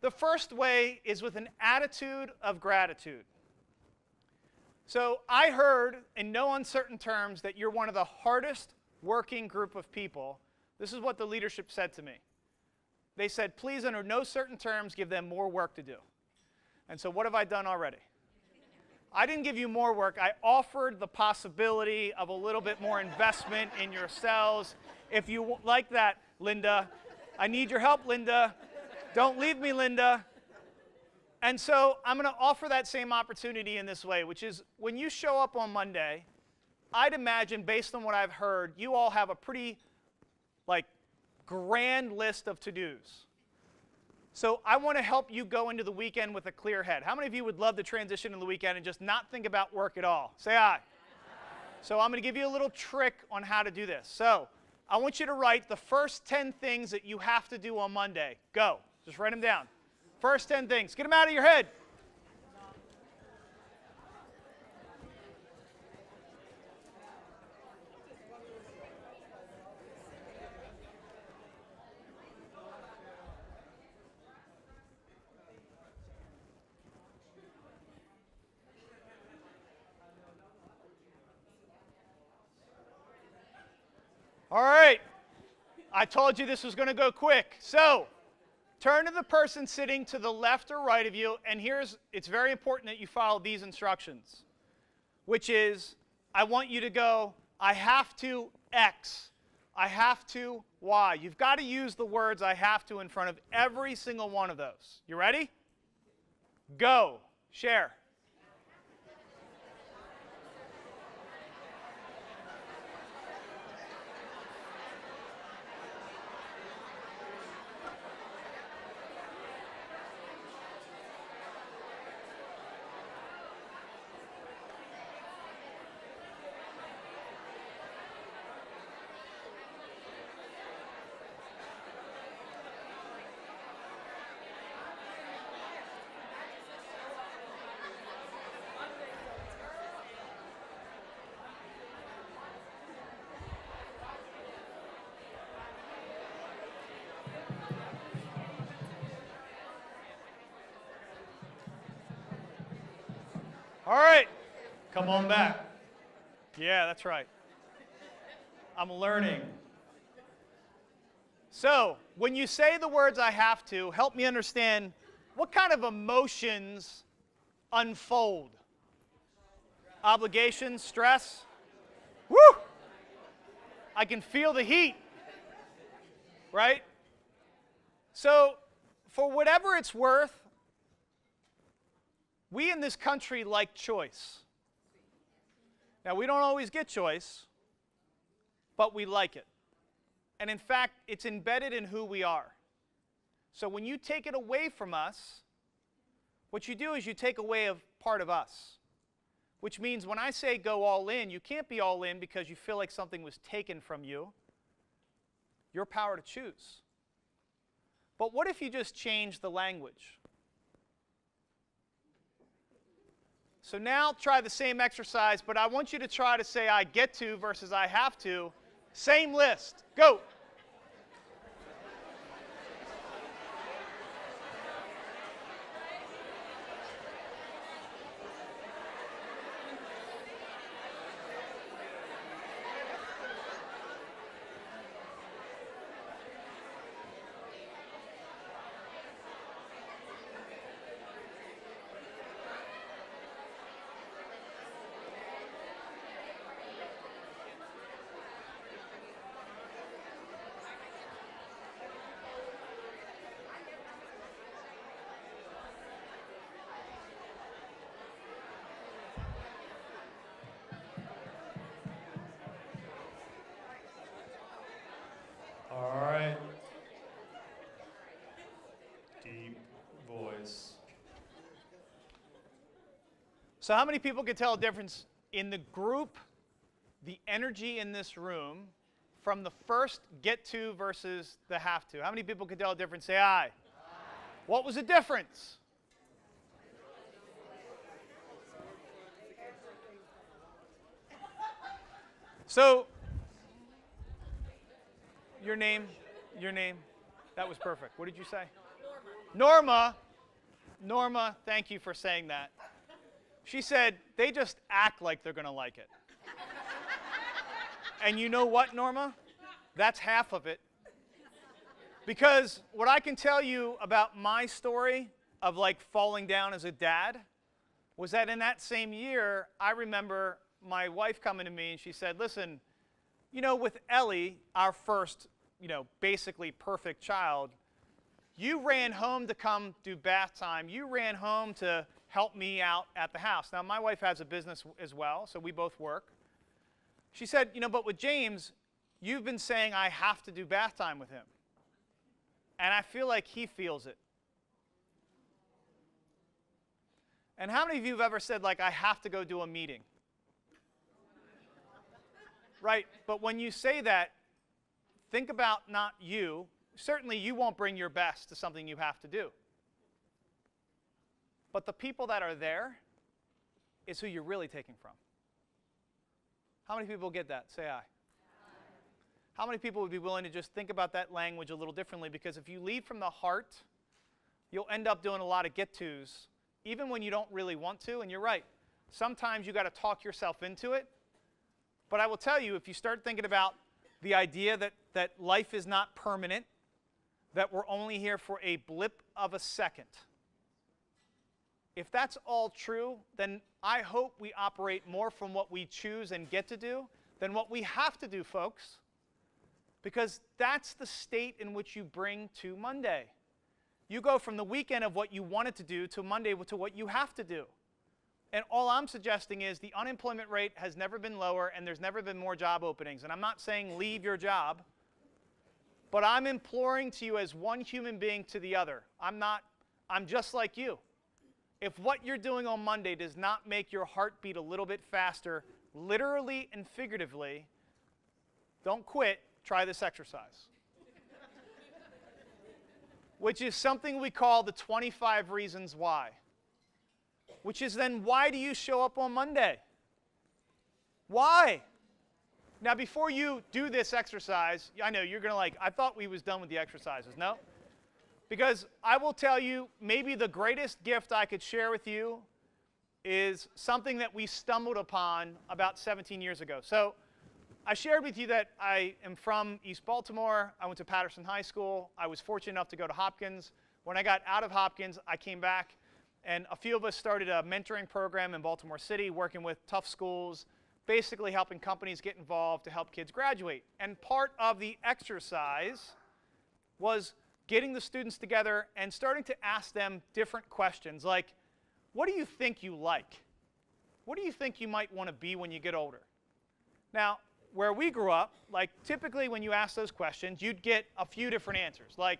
the first way is with an attitude of gratitude. So I heard, in no uncertain terms, that you're one of the hardest working group of people. This is what the leadership said to me. They said, please, under no certain terms, give them more work to do. And so what have I done already? I didn't give you more work. I offered the possibility of a little bit more investment in yourselves. If you like that, Linda, I need your help, Linda. Don't leave me, Linda. And so I'm going to offer that same opportunity in this way, which is when you show up on Monday, I'd imagine, based on what I've heard, you all have a pretty grand list of to-dos. So I want to help you go into the weekend with a clear head. How many of you would love to transition into the weekend and just not think about work at all? Say aye. So I'm going to give you a little trick on how to do this. So I want you to write the first 10 things that you have to do on Monday. Go. Just write them down. First 10 things. Get them out of your head. All right. I told you this was going to go quick. So turn to the person sitting to the left or right of you, and it's very important that you follow these instructions, which is, I want you to go, I have to X, I have to Y. You've got to use the words I have to in front of every single one of those. You ready? Go. Share. All right, come on back. Yeah, that's right. I'm learning. So, when you say the words I have to, help me understand what kind of emotions unfold. Obligation, stress. Woo! I can feel the heat. Right? So, for whatever it's worth, we in this country like choice. Now, we don't always get choice, but we like it. And in fact, it's embedded in who we are. So when you take it away from us, what you do is you take away a part of us. Which means when I say go all in, you can't be all in because you feel like something was taken from you. Your power to choose. But what if you just change the language? So now try the same exercise, but I want you to try to say I get to versus I have to. Same list. Go. boys. So how many people can tell a difference in the group, the energy in this room, from the first get to versus the have to? How many people can tell a difference? Say aye. Aye. What was the difference? So, your name, that was perfect. What did you say? Norma. Norma, thank you for saying that. She said, they just act like they're going to like it. And you know what, Norma? That's half of it. Because what I can tell you about my story of like falling down as a dad was that in that same year, I remember my wife coming to me and she said, listen, you know, with Ellie, our first, basically perfect child, you ran home to come do bath time. You ran home to help me out at the house. Now, my wife has a business as well, so we both work. She said, but with James, you've been saying I have to do bath time with him. And I feel like he feels it. And how many of you have ever said, like, I have to go do a meeting? Right, but when you say that, think about not you. Certainly you won't bring your best to something you have to do. But the people that are there is who you're really taking from. How many people get that? Say aye. How many people would be willing to just think about that language a little differently? Because if you lead from the heart, you'll end up doing a lot of get-tos, even when you don't really want to. And you're right. Sometimes you got to talk yourself into it. But I will tell you, if you start thinking about the idea that life is not permanent, that we're only here for a blip of a second, if that's all true, then I hope we operate more from what we choose and get to do than what we have to do, folks. Because that's the state in which you bring to Monday. You go from the weekend of what you wanted to do to Monday to what you have to do. And all I'm suggesting is the unemployment rate has never been lower and there's never been more job openings. And I'm not saying leave your job, but I'm imploring to you as one human being to the other. I'm just like you. If what you're doing on Monday does not make your heart beat a little bit faster, literally and figuratively, don't quit. Try this exercise. Which is something we call the 25 reasons why. Which is then, why do you show up on Monday? Why? Now, before you do this exercise, I know you're going to I thought we was done with the exercises. No? Because I will tell you, maybe the greatest gift I could share with you is something that we stumbled upon about 17 years ago. So I shared with you that I am from East Baltimore. I went to Patterson High School. I was fortunate enough to go to Hopkins. When I got out of Hopkins, I came back, and a few of us started a mentoring program in Baltimore City, working with tough schools, basically helping companies get involved to help kids graduate. And part of the exercise was getting the students together and starting to ask them different questions, like, what do you think you like? What do you think you might want to be when you get older? Now, where we grew up, typically when you ask those questions, you'd get a few different answers. Like,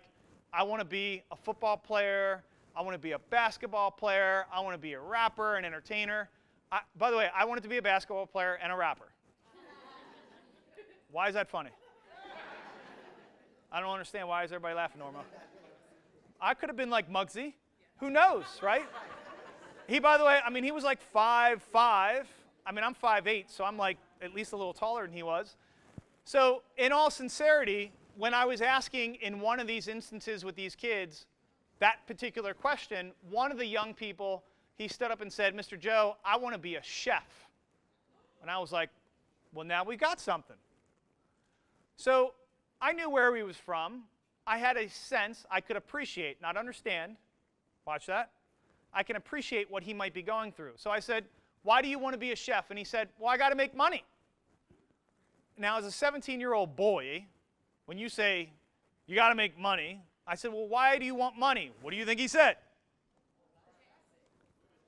I want to be a football player. I want to be a basketball player. I want to be a rapper, an entertainer. By the way, I wanted to be a basketball player and a rapper. Why is that funny? I don't understand. Why is everybody laughing, Norma? I could have been like Muggsy. Who knows, right? He, by the way, he was like 5'5". I'm 5'8", so I'm at least a little taller than he was. So in all sincerity, when I was asking in one of these instances with these kids that particular question, one of the young people, he stood up and said, Mr. Joe, I want to be a chef. And I was like, well, now we got something. So I knew where he was from. I had a sense I could appreciate, not understand. Watch that. I can appreciate what he might be going through. So I said, why do you want to be a chef? And he said, well, I got to make money. Now, as a 17-year-old boy, when you say you got to make money, I said, well, why do you want money? What do you think he said?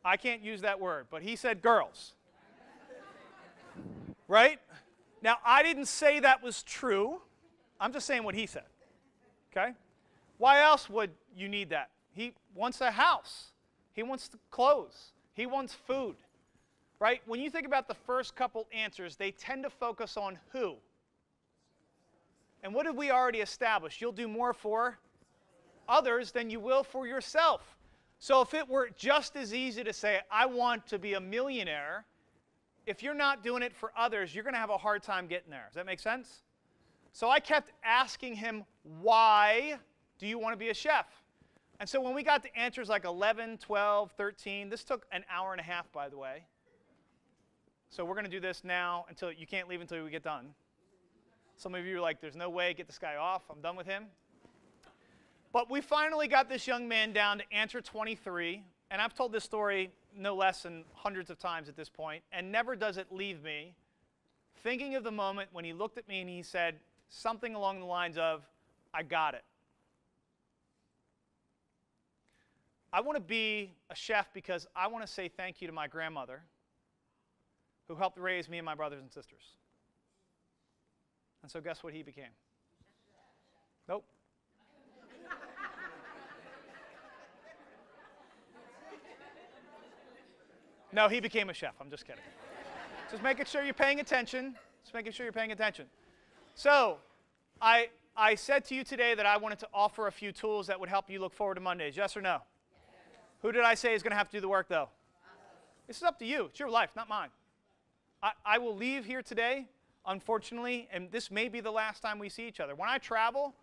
I can't use that word, but he said girls. Right? Now, I didn't say that was true. I'm just saying what he said. Okay? Why else would you need that? He wants a house. He wants clothes. He wants food. Right? When you think about the first couple answers, they tend to focus on who. And what did we already establish? You'll do more for others than you will for yourself. So if it were just as easy to say, I want to be a millionaire, if you're not doing it for others, you're going to have a hard time getting there. Does that make sense? So I kept asking him, why do you want to be a chef? And so when we got to answers like 11, 12, 13, this took an hour and a half, by the way. So we're going to do this now until you can't leave until we get done. Some of you are like, there's no way, get this guy off. I'm done with him. But we finally got this young man down to answer 23. And I've told this story no less than hundreds of times at this point, and never does it leave me thinking of the moment when he looked at me and he said something along the lines of, I got it. I want to be a chef because I want to say thank you to my grandmother who helped raise me and my brothers and sisters. And so guess what he became? Nope. No, he became a chef. I'm just kidding. Just making sure you're paying attention. Just making sure you're paying attention. So I said to you today that I wanted to offer a few tools that would help you look forward to Mondays. Yes or no? Yes. Who did I say is going to have to do the work, though? This is up to you. It's your life, not mine. I will leave here today, unfortunately, and this may be the last time we see each other. When I travel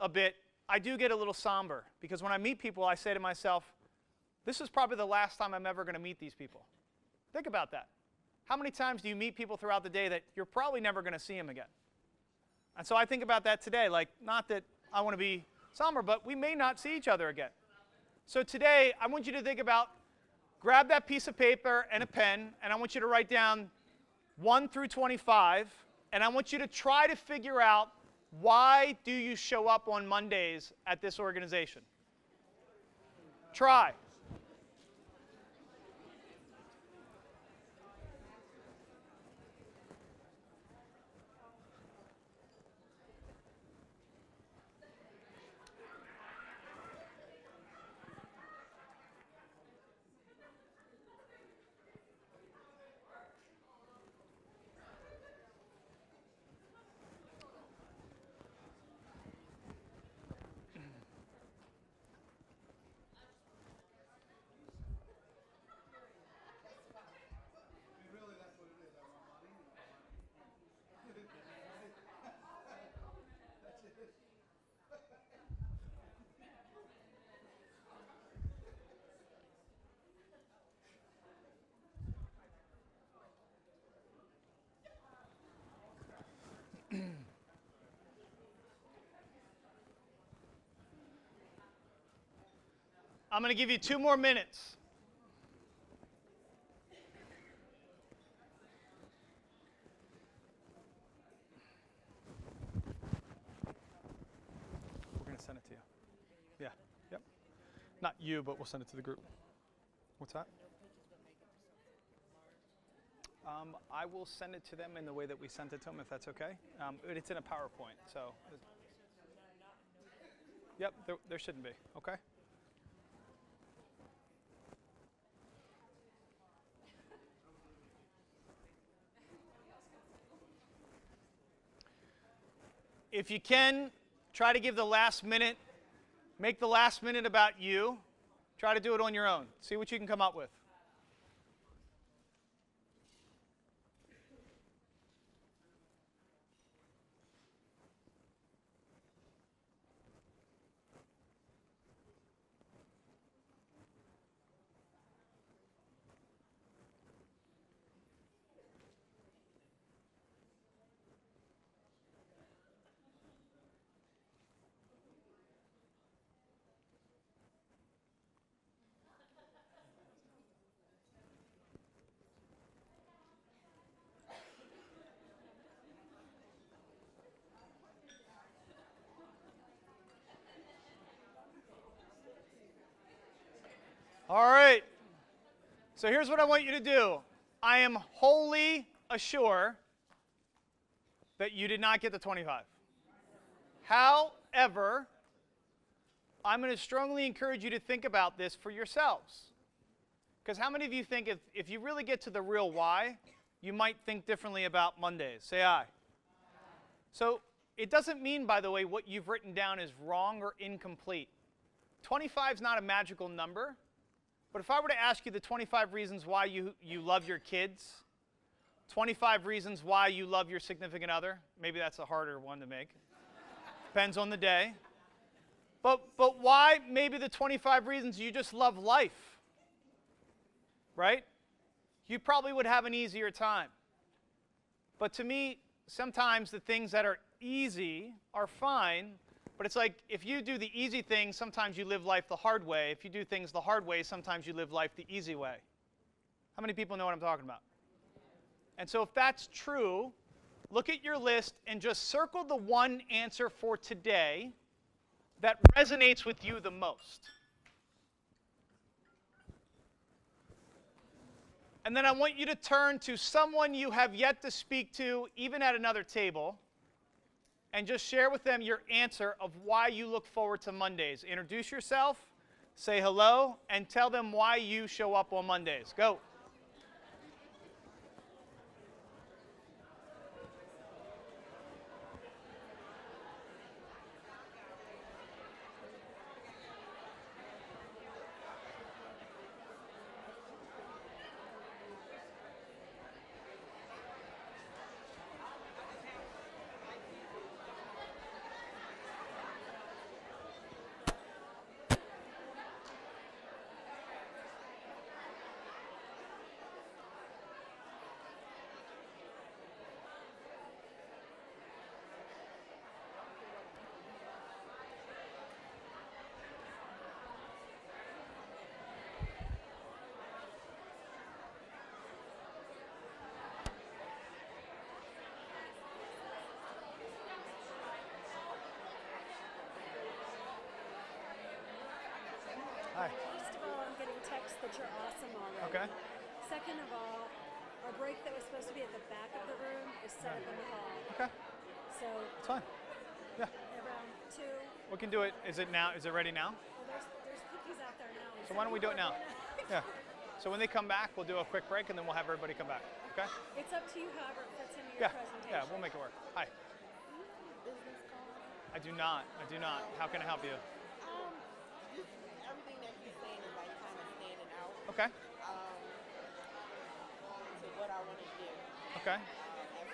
a bit, I do get a little somber because when I meet people, I say to myself, this is probably the last time I'm ever going to meet these people. Think about that. How many times do you meet people throughout the day that you're probably never going to see them again? And so I think about that today, like not that I want to be somber, but we may not see each other again. So today, I want you to think about, grab that piece of paper and a pen, and I want you to write down 1 through 25, and I want you to try to figure out, why do you show up on Mondays at this organization? Try. I'm going to give you 2 more minutes. We're going to send it to you. Yeah. Yep. Not you, but we'll send it to the group. What's that? I will send it to them in the way that we sent it to them, if that's okay. It's in a PowerPoint, so. Yep, there shouldn't be. Okay. If you can, try to give the last minute, make the last minute about you. Try to do it on your own. See what you can come up with. All right. So here's what I want you to do. I am wholly assured that you did not get the 25. However, I'm going to strongly encourage you to think about this for yourselves. Because how many of you think if you really get to the real why, you might think differently about Mondays? Say aye. So it doesn't mean, by the way, what you've written down is wrong or incomplete. 25 is not a magical number. But if I were to ask you the 25 reasons why you love your kids, 25 reasons why you love your significant other, maybe that's a harder one to make. Depends on the day. But why maybe the 25 reasons you just love life, right? You probably would have an easier time. But to me, sometimes the things that are easy are fine, but it's like if you do the easy things, sometimes you live life the hard way. If you do things the hard way, sometimes you live life the easy way. How many people know what I'm talking about? And so if that's true, look at your list and just circle the one answer for today that resonates with you the most. And then I want you to turn to someone you have yet to speak to, even at another table, and just share with them your answer of why you look forward to Mondays. Introduce yourself, say hello, and tell them why you show up on Mondays. Go. Hi. First of all, I'm getting texts that you're awesome already. Okay. Second of all, our break that was supposed to be at the back of the room is set up in the hall. Okay. So It's fine. Yeah. around 2. We can do it. Is it now? Is it ready now? Well, there's cookies out there now. So why don't we do it now? Yeah. So when they come back, we'll do a quick break, and then we'll have everybody come back. Okay? It's up to you, however it fits into your Yeah. presentation. Yeah, we'll make it work. Hi. Business call. I do not. I do not. How can I help you? Just everything that you're saying is like kind of standing out Okay. to what I want to do Okay. as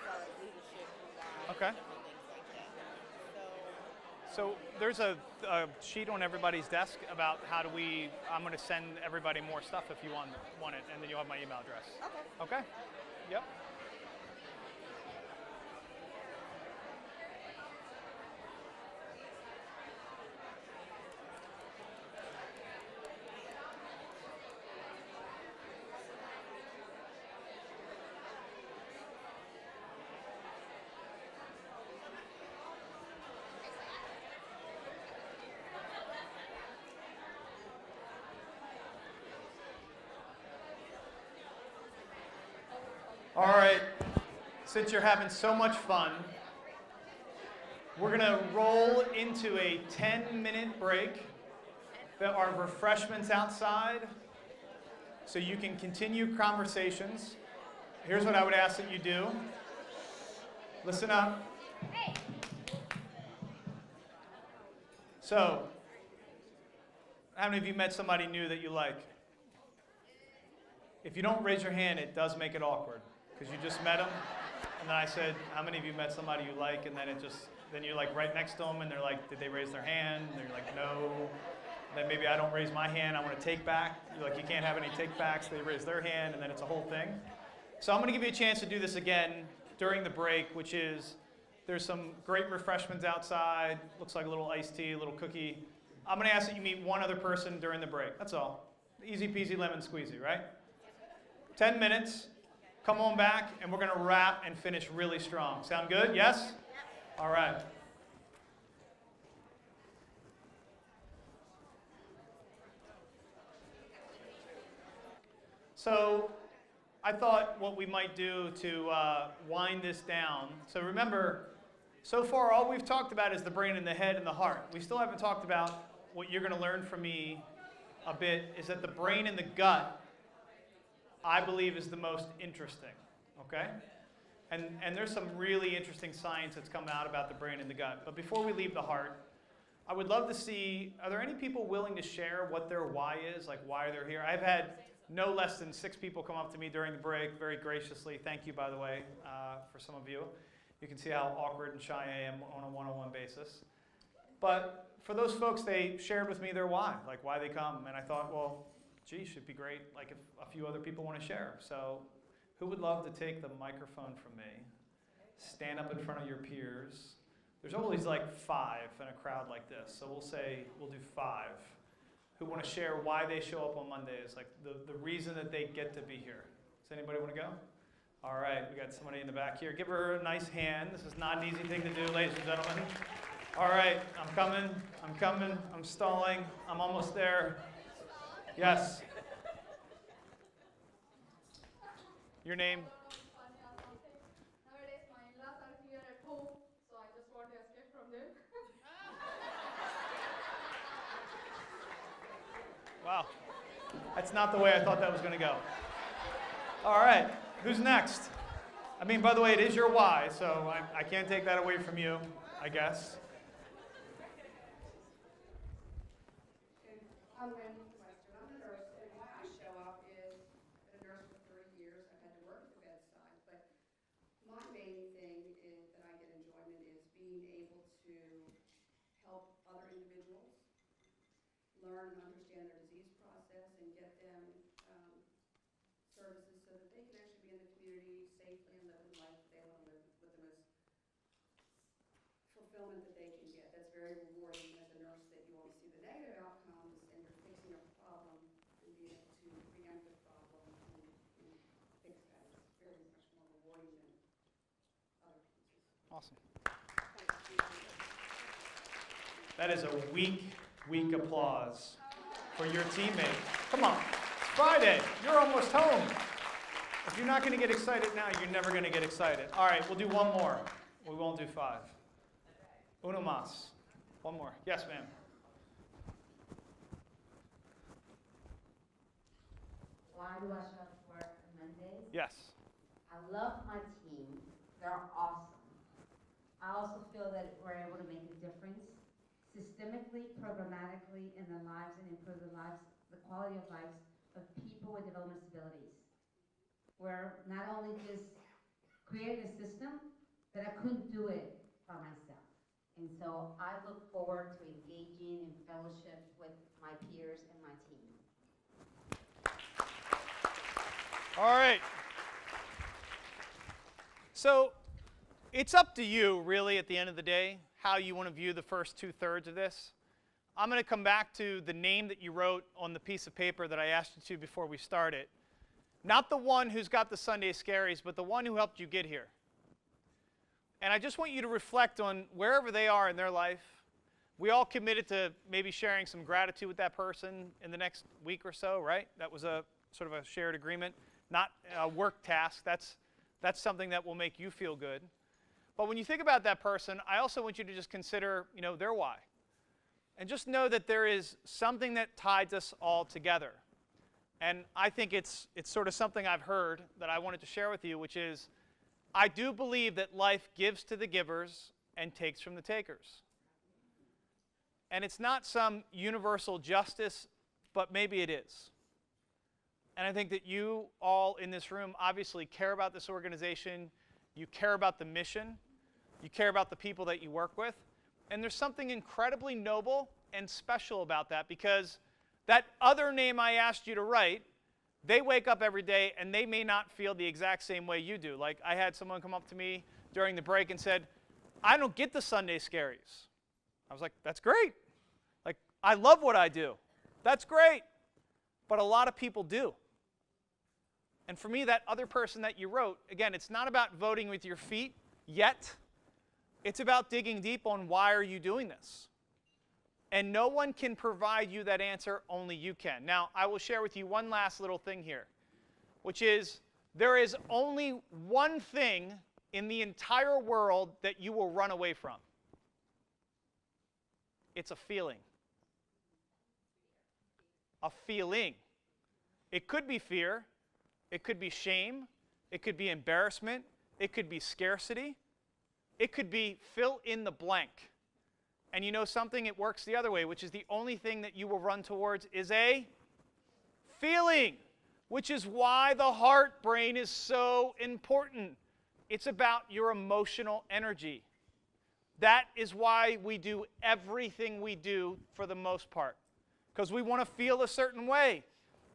far as leadership and God Okay. and different things like that. So there's a sheet on everybody's desk about how do we. I'm going to send everybody more stuff if you want it, and then you'll have my email address. Okay. Okay. Yep. All right, since you're having so much fun, we're going to roll into a 10-minute break. There are refreshments outside, so you can continue conversations. Here's what I would ask that you do. Listen up. So, how many of you met somebody new that you like? If you don't raise your hand, it does make it awkward. Because you just met them, and then I said, how many of you met somebody you like, and then then you're like right next to them, and they're like, did they raise their hand? And they're like, no. Then maybe I don't raise my hand, I want to take back. You're like, you can't have any take backs. They raise their hand, and then it's a whole thing. So I'm going to give you a chance to do this again during the break, which is, there's some great refreshments outside. Looks like a little iced tea, a little cookie. I'm going to ask that you meet one other person during the break. That's all. Easy peasy lemon squeezy, right? 10 minutes. Come on back, and we're going to wrap and finish really strong. Sound good? Yes? All right. So I thought what we might do to wind this down. So remember, so far all we've talked about is the brain and the head and the heart. We still haven't talked about what you're going to learn from me a bit is that the brain and the gut, I believe, is the most interesting, okay? And there's some really interesting science that's come out about the brain and the gut. But before we leave the heart, I would love to see, are there any people willing to share what their why is, like why they're here? I've had no less than 6 people come up to me during the break, very graciously. Thank you, by the way, for some of you. You can see how awkward and shy I am on a one-on-one basis. But for those folks, they shared with me their why, like why they come. And I thought, well, gee, should be great, like if a few other people want to share. So who would love to take the microphone from me, stand up in front of your peers? There's always like 5 in a crowd like this. So we'll do 5 who want to share why they show up on Mondays, like the reason that they get to be here. Does anybody want to go? All right, we got somebody in the back here. Give her a nice hand. This is not an easy thing to do, ladies and gentlemen. All right, I'm coming, I'm stalling, I'm almost there. Yes. Your name? Nowadays, my in-laws are here at home, so I just want to escape from them. Wow. That's not the way I thought that was going to go. All right. Who's next? I mean, by the way, it is your why, so I can't take that away from you, I guess. I'm Wendy Western. I'm a nurse, and why I show up is I've been a nurse for 30 years. I've had to work at the bedside, but my main thing is that I get enjoyment is being able to help other individuals learn and understand their disease process and get them services so that they can actually be in the community safely and live the life that they want to live with the most fulfillment that they can get. That's very rewarding as a nurse, that you always see the negative outcomes and you're fixing a problem and being able to preempt the problem and fix that. It's very much more rewarding than other pieces. Awesome. That is a weak applause for your teammate. Come on, it's Friday. You're almost home. If you're not going to get excited now, you're never going to get excited. All right, we'll do one more. We won't do 5. Uno más. One more. Yes, ma'am. Why do I show up to work on Mondays? Yes. I love my team. They're awesome. I also feel that we're able to make a difference systemically, programmatically in the lives and improve the lives, the quality of lives of people with developmental disabilities. We're not only just creating a system, but I couldn't do it by myself. And so I look forward to engaging in fellowship with my peers and my team. All right. So it's up to you, really, at the end of the day, how you want to view the first 2/3 of this. I'm going to come back to the name that you wrote on the piece of paper that I asked you to before we started. Not the one who's got the Sunday scaries, but the one who helped you get here. And I just want you to reflect on wherever they are in their life. We all committed to maybe sharing some gratitude with that person in the next week or so, right? That was a sort of a shared agreement, not a work task. That's something that will make you feel good. But when you think about that person, I also want you to just consider, their why. And just know that there is something that ties us all together. And I think it's sort of something I've heard that I wanted to share with you, which is I do believe that life gives to the givers and takes from the takers. And it's not some universal justice, but maybe it is. And I think that you all in this room obviously care about this organization. You care about the mission. You care about the people that you work with. And there's something incredibly noble and special about that, because that other name I asked you to write, they wake up every day and they may not feel the exact same way you do. Like I had someone come up to me during the break and said, I don't get the Sunday scaries. I was like, that's great. Like, I love what I do. That's great. But a lot of people do. And for me, that other person that you wrote, again, it's not about voting with your feet yet. It's about digging deep on why are you doing this. And no one can provide you that answer, only you can. Now, I will share with you one last little thing here, which is there is only one thing in the entire world that you will run away from. It's a feeling. a feeling. It could be fear. It could be shame. It could be embarrassment. It could be scarcity. It could be fill in the blank. And you know something? It works the other way, which is the only thing that you will run towards is a feeling, which is why the heart brain is so important. It's about your emotional energy. That is why we do everything we do for the most part, because we want to feel a certain way.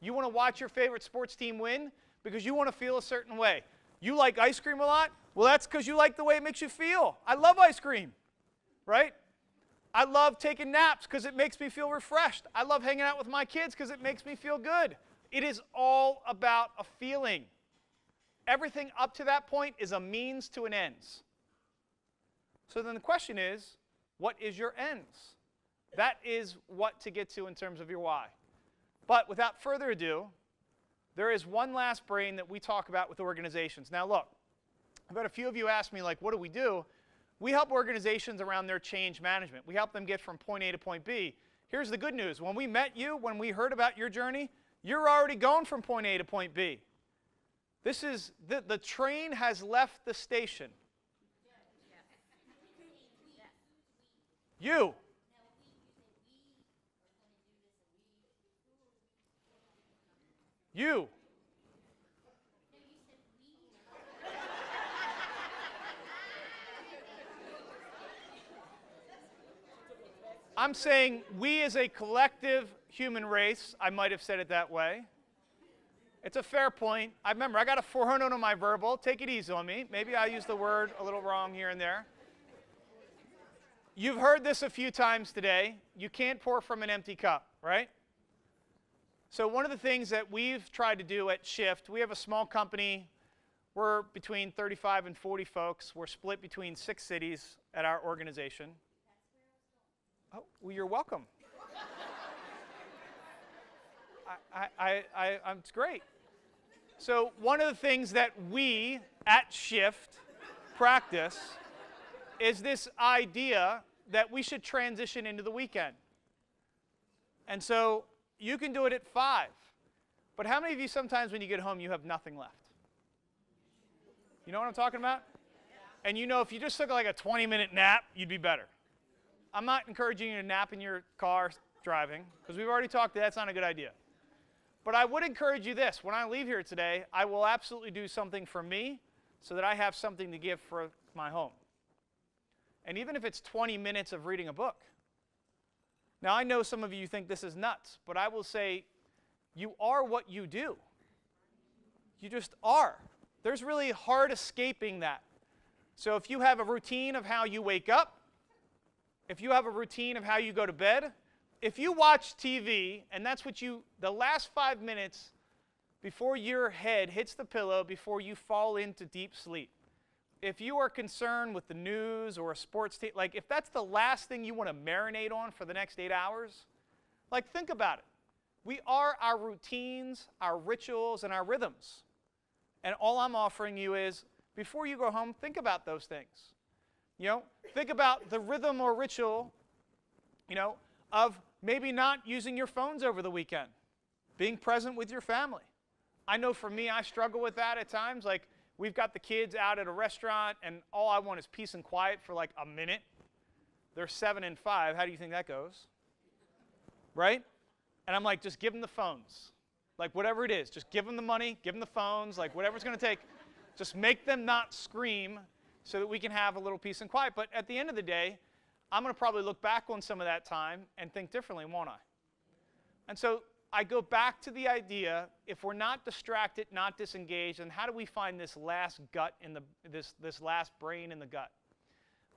You want to watch your favorite sports team win because you want to feel a certain way. You like ice cream a lot? Well, that's because you like the way it makes you feel. I love ice cream, right? I love taking naps because it makes me feel refreshed. I love hanging out with my kids because it makes me feel good. It is all about a feeling. Everything up to that point is a means to an ends. So then the question is, what is your ends? That is what to get to in terms of your why. But without further ado, there is one last brain that we talk about with organizations. Now look, I've had a few of you ask me, like, what do we do? We help organizations around their change management. We help them get from point A to point B. Here's the good news. When we met you, when we heard about your journey, you're already going from point A to point B. This is, the train has left the station. You. You. I'm saying we as a collective human race, I might have said it that way. It's a fair point. I remember I got a 400 on my verbal. Take it easy on me. Maybe I used the word a little wrong here and there. You've heard this a few times today. You can't pour from an empty cup, right? So one of the things that we've tried to do at Shift, we have a small company. We're between 35 and 40 folks. We're split between 6 cities at our organization. Oh, well, you're welcome. It's great. So one of the things that we at Shift practice is this idea that we should transition into the weekend. And so you can do it at 5. But how many of you sometimes when you get home you have nothing left? You know what I'm talking about? And you know if you just took like a 20-minute nap, you'd be better. I'm not encouraging you to nap in your car driving, because we've already talked that that's not a good idea. But I would encourage you this. When I leave here today, I will absolutely do something for me so that I have something to give for my home. And even if it's 20 minutes of reading a book. Now, I know some of you think this is nuts, but I will say you are what you do. You just are. There's really hard escaping that. So if you have a routine of how you wake up, if you have a routine of how you go to bed, if you watch TV, and that's what the last 5 minutes before your head hits the pillow, before you fall into deep sleep, if you are concerned with the news or a sports team, like if that's the last thing you want to marinate on for the next 8 hours, like think about it. We are our routines, our rituals, and our rhythms. And all I'm offering you is, before you go home, think about those things. You know, think about the rhythm or ritual, you know, of maybe not using your phones over the weekend, being present with your family. I know for me, I struggle with that at times. Like, we've got the kids out at a restaurant, and all I want is peace and quiet for like a minute. They're 7 and 5. How do you think that goes? Right? And I'm like, just give them the phones. Like, whatever it is, just give them the money, give them the phones, like whatever it's going to take. Just make them not scream so that we can have a little peace and quiet. But at the end of the day, I'm going to probably look back on some of that time and think differently, won't I? And so I go back to the idea, if we're not distracted, not disengaged, then how do we find this last gut in this last brain in the gut?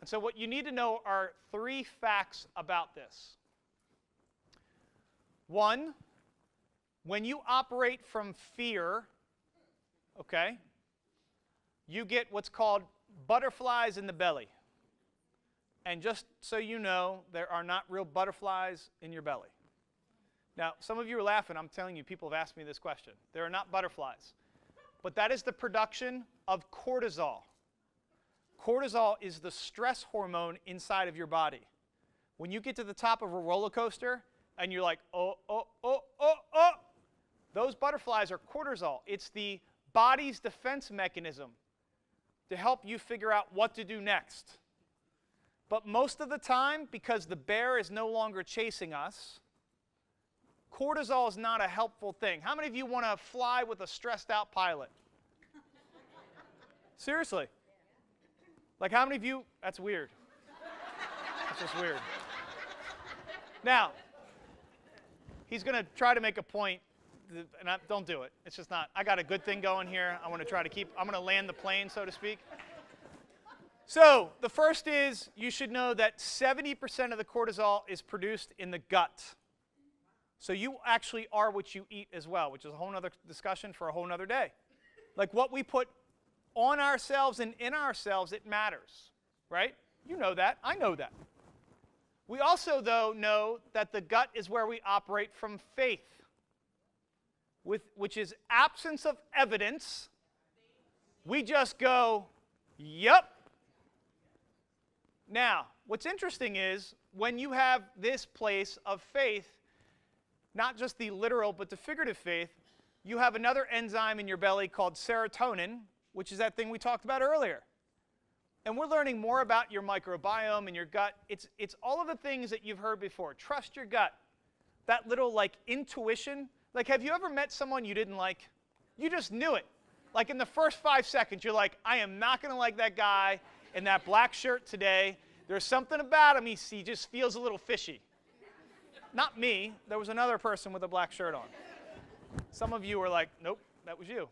And so what you need to know are 3 facts about this. 1, when you operate from fear, okay, you get what's called butterflies in the belly. And just so you know, there are not real butterflies in your belly. Now, some of you are laughing. I'm telling you, people have asked me this question. There are not butterflies. But that is the production of cortisol. Cortisol is the stress hormone inside of your body. When you get to the top of a roller coaster, and you're like, oh, oh, oh, oh, oh. Those butterflies are cortisol. It's the body's defense mechanism to help you figure out what to do next. But most of the time, because the bear is no longer chasing us, cortisol is not a helpful thing. How many of you want to fly with a stressed out pilot? Seriously. Like how many of you, that's weird. That's just weird. Now, he's going to try to make a point, and don't do it. It's just not. I got a good thing going here. I want to try to keep, I'm going to land the plane, so to speak. So the first is you should know that 70% of the cortisol is produced in the gut. So you actually are what you eat as well, which is a whole other discussion for a whole other day. Like what we put on ourselves and in ourselves, it matters, right? You know that. I know that. We also, though, know that the gut is where we operate from faith, which is absence of evidence. We just go, yep. Now, what's interesting is when you have this place of faith, not just the literal but the figurative faith, you have another enzyme in your belly called serotonin, which is that thing we talked about earlier. And we're learning more about your microbiome and your gut. It's all of the things that you've heard before. Trust your gut. That little like intuition. Like have you ever met someone you didn't like? You just knew it. Like in the first 5 seconds, you're like, I am not going to like that guy in that black shirt today. There's something about him, he just feels a little fishy. Not me. There was another person with a black shirt on. Some of you were like, nope, that was you.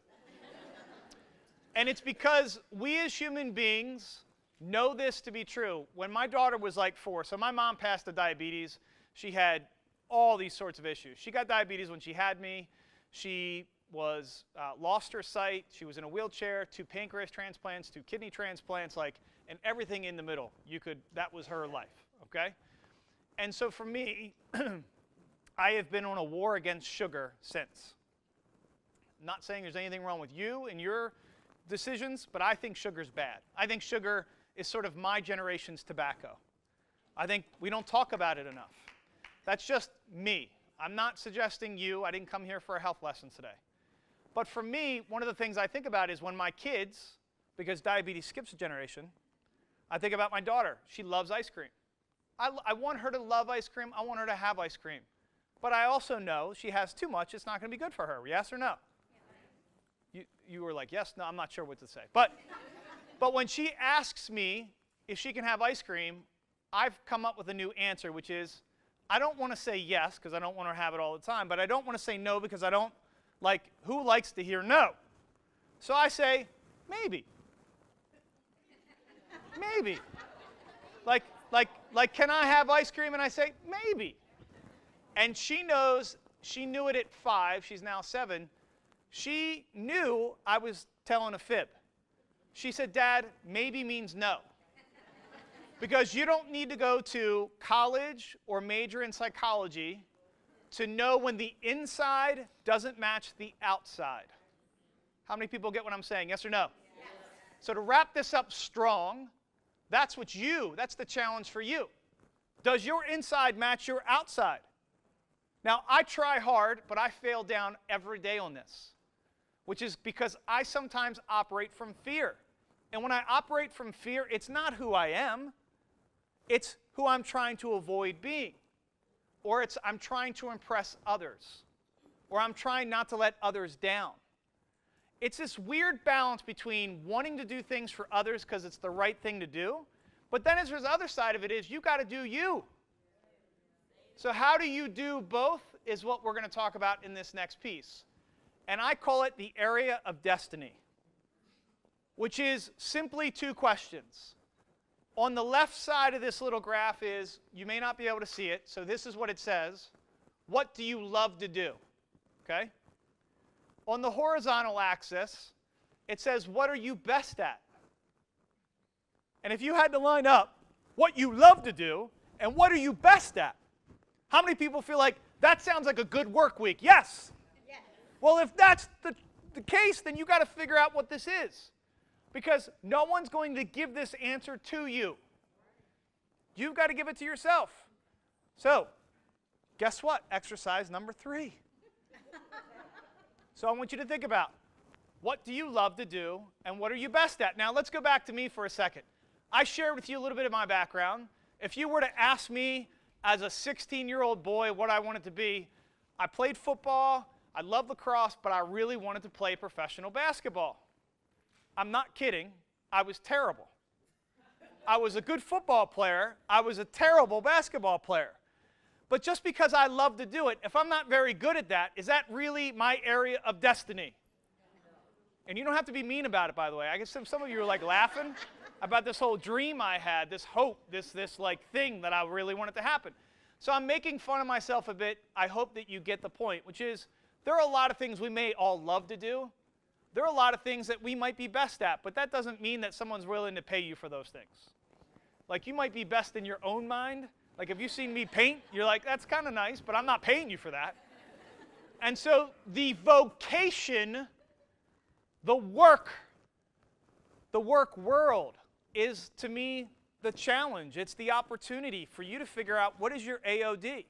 And it's because we as human beings know this to be true. When my daughter was like 4, so my mom passed of diabetes. She had all these sorts of issues. She got diabetes when she had me. She was lost her sight. She was in a wheelchair, 2 pancreas transplants, 2 kidney transplants, like, and everything in the middle. That was her life, okay? And so for me, I have been on a war against sugar since. I'm not saying there's anything wrong with you and your decisions, but I think sugar's bad. I think sugar is sort of my generation's tobacco. I think we don't talk about it enough. That's just me. I'm not suggesting you. I didn't come here for a health lesson today. But for me, one of the things I think about is when my kids, because diabetes skips a generation, I think about my daughter. She loves ice cream. I want her to love ice cream. I want her to have ice cream. But I also know she has too much. It's not going to be good for her. Yes or no? You were like, yes, no, I'm not sure what to say. But when she asks me if she can have ice cream, I've come up with a new answer, which is I don't want to say yes because I don't want her to have it all the time, but I don't want to say no because I don't like, who likes to hear no? So I say, maybe. Maybe. Like, can I have ice cream? And I say, maybe. And she knows, she knew it at 5, she's now 7. She knew I was telling a fib. She said, Dad, maybe means no. Because you don't need to go to college or major in psychology to know when the inside doesn't match the outside. How many people get what I'm saying? Yes or no? Yes. So to wrap this up strong, that's the challenge for you. Does your inside match your outside? Now, I try hard, but I fail down every day on this, which is because I sometimes operate from fear. And when I operate from fear, it's not who I am. It's who I'm trying to avoid being. Or it's I'm trying to impress others. Or I'm trying not to let others down. It's this weird balance between wanting to do things for others because it's the right thing to do, but then there's the other side of it is you got to do you. So how do you do both is what we're going to talk about in this next piece. And I call it the area of destiny, which is simply 2 questions. On the left side of this little graph is, you may not be able to see it, so this is what it says. What do you love to do? Okay? On the horizontal axis, it says, what are you best at? And if you had to line up what you love to do and what are you best at, how many people feel like, that sounds like a good work week? Yes. Yes. Well, if that's the case, then you got to figure out what this is. Because no one's going to give this answer to you. You've got to give it to yourself. So, Guess what? Exercise number 3. So I want you to think about, what do you love to do and what are you best at? Now let's go back to me for a second. I shared with you a little bit of my background. If you were to ask me as a 16-year-old boy what I wanted to be, I played football, I loved lacrosse, but I really wanted to play professional basketball. I'm not kidding. I was terrible. I was a good football player. I was a terrible basketball player. But just because I love to do it, if I'm not very good at that, is that really my area of destiny? And you don't have to be mean about it, by the way. I guess some of you are like laughing about this whole dream I had, this hope, this like thing that I really wanted to happen. So I'm making fun of myself a bit. I hope that you get the point, which is there are a lot of things we may all love to do. There are a lot of things that we might be best at, but that doesn't mean that someone's willing to pay you for those things. Like, you might be best in your own mind. Like, if you've seen me paint, you're like, that's kind of nice, but I'm not paying you for that. And so the vocation, the work world is, to me, the challenge. It's the opportunity for you to figure out what is your AOD.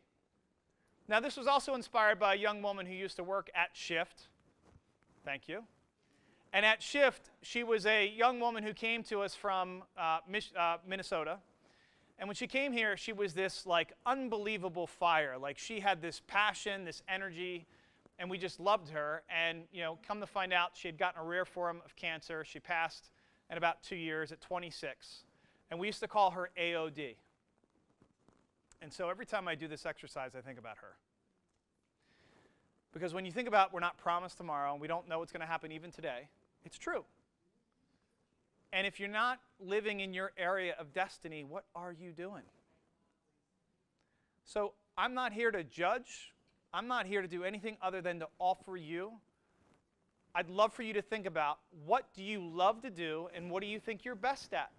Now, this was also inspired by a young woman who used to work at Shift. Thank you. And at Shift, she was a young woman who came to us from Minnesota. And when she came here, she was this like unbelievable fire. Like, she had this passion, this energy, and we just loved her. And, you know, come to find out, she had gotten a rare form of cancer. She passed in about 2 years at 26. And we used to call her AOD. And so every time I do this exercise, I think about her. Because when you think about we're not promised tomorrow and we don't know what's going to happen even today, it's true. And if you're not living in your area of destiny, what are you doing? So I'm not here to judge. I'm not here to do anything other than to offer you. I'd love for you to think about, what do you love to do and what do you think you're best at?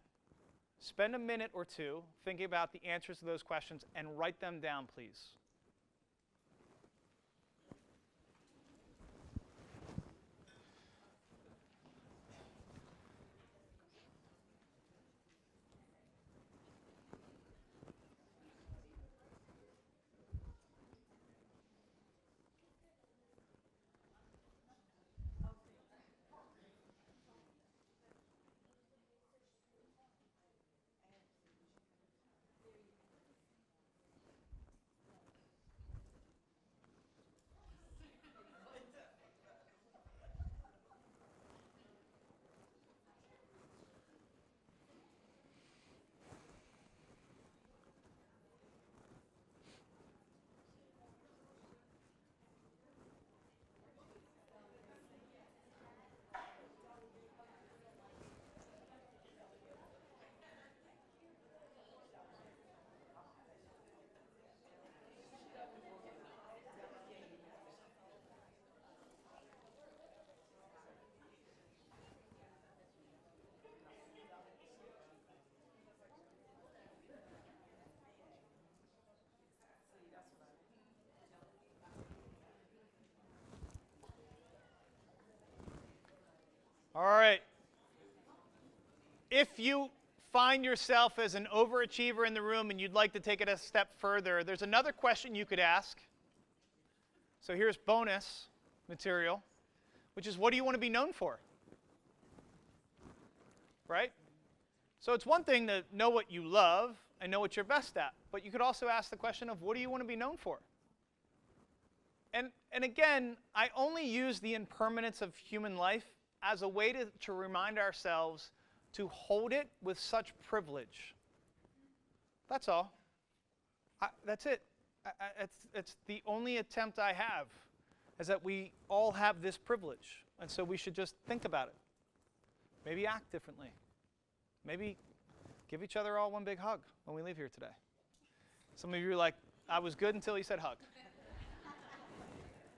Spend a minute or two thinking about the answers to those questions and write them down, please. All right. If you find yourself as an overachiever in the room and you'd like to take it a step further, there's another question you could ask. So here's bonus material, which is, what do you want to be known for? Right? So it's one thing to know what you love and know what you're best at, but you could also ask the question of, what do you want to be known for? And again, I only use the impermanence of human life as a way to remind ourselves to hold it with such privilege. That's all. That's it. It's the only attempt I have, is that we all have this privilege. And so we should just think about it. Maybe act differently. Maybe give each other all one big hug when we leave here today. Some of you are like, I was good until he said hug.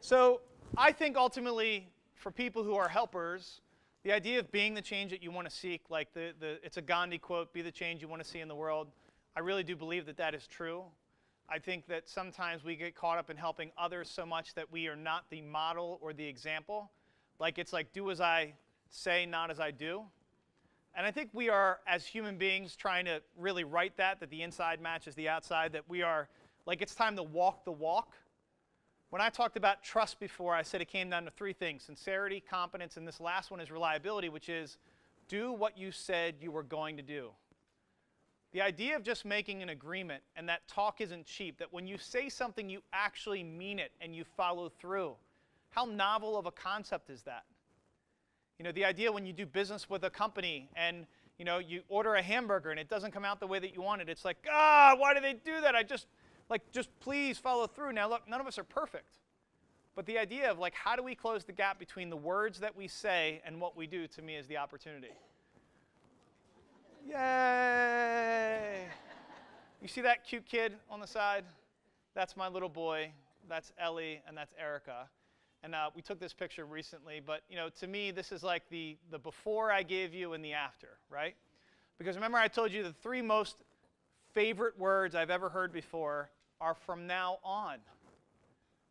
So I think ultimately, for people who are helpers, the idea of being the change that you want to seek, like it's a Gandhi quote, be the change you want to see in the world. I really do believe that that is true. I think that sometimes we get caught up in helping others so much that we are not the model or the example. Like, it's like, do as I say, not as I do. And I think we are, as human beings, trying to really right that the inside matches the outside, that we are like it's time to walk the walk. When I talked about trust before, I said it came down to 3 things: sincerity, competence, and this last one is reliability, which is do what you said you were going to do. The idea of just making an agreement and that talk isn't cheap, that when you say something, you actually mean it and you follow through. How novel of a concept is that? You know, the idea when you do business with a company and, you know, you order a hamburger and it doesn't come out the way that you wanted. It's like, why do they do that? Just please follow through. Now, look, none of us are perfect. But the idea of, like, how do we close the gap between the words that we say and what we do, to me, is the opportunity. Yay! You see that cute kid on the side? That's my little boy. That's Ellie, and that's Erica. And we took this picture recently, but you know, to me, this is like the before I gave you and the after, right? Because remember I told you the 3 most favorite words I've ever heard before are from now on,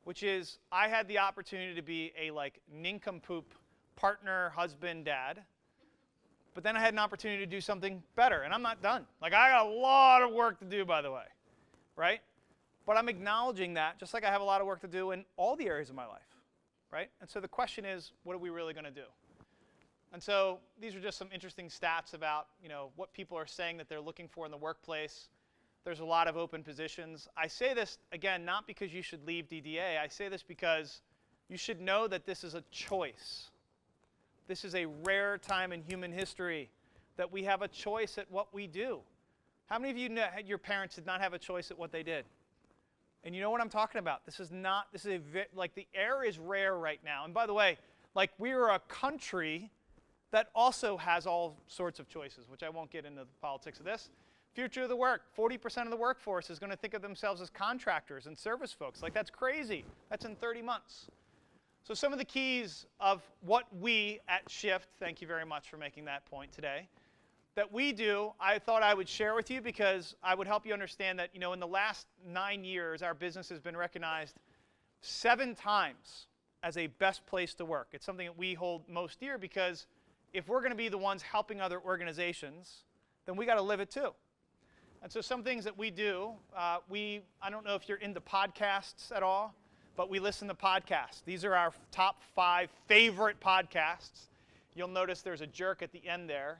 which is I had the opportunity to be a like nincompoop partner, husband, dad, but then I had an opportunity to do something better, and I'm not done. Like, I got a lot of work to do, by the way, right? But I'm acknowledging that, just like I have a lot of work to do in all the areas of my life, right? And so the question is, what are we really going to do? And so these are just some interesting stats about, you know, what people are saying that they're looking for in the workplace. There's a lot of open positions. I say this, again, not because you should leave DDA. I say this because you should know that this is a choice. This is a rare time in human history that we have a choice at what we do. How many of you know your parents did not have a choice at what they did? And you know what I'm talking about. This is like the air is rare right now. And by the way, like we are a country that also has all sorts of choices, which I won't get into the politics of this. Future of the work, 40% of the workforce is going to think of themselves as contractors and service folks. Like, that's crazy. That's in 30 months. So some of the keys of what we at Shift, thank you very much for making that point today, that we do, I thought I would share with you because I would help you understand that, you know, in the last 9 years, our business has been recognized 7 times as a best place to work. It's something that we hold most dear because if we're going to be the ones helping other organizations, then we got to live it too. And so some things that we do, I don't know if you're into podcasts at all, but we listen to podcasts. These are our top 5 favorite podcasts. You'll notice there's a jerk at the end there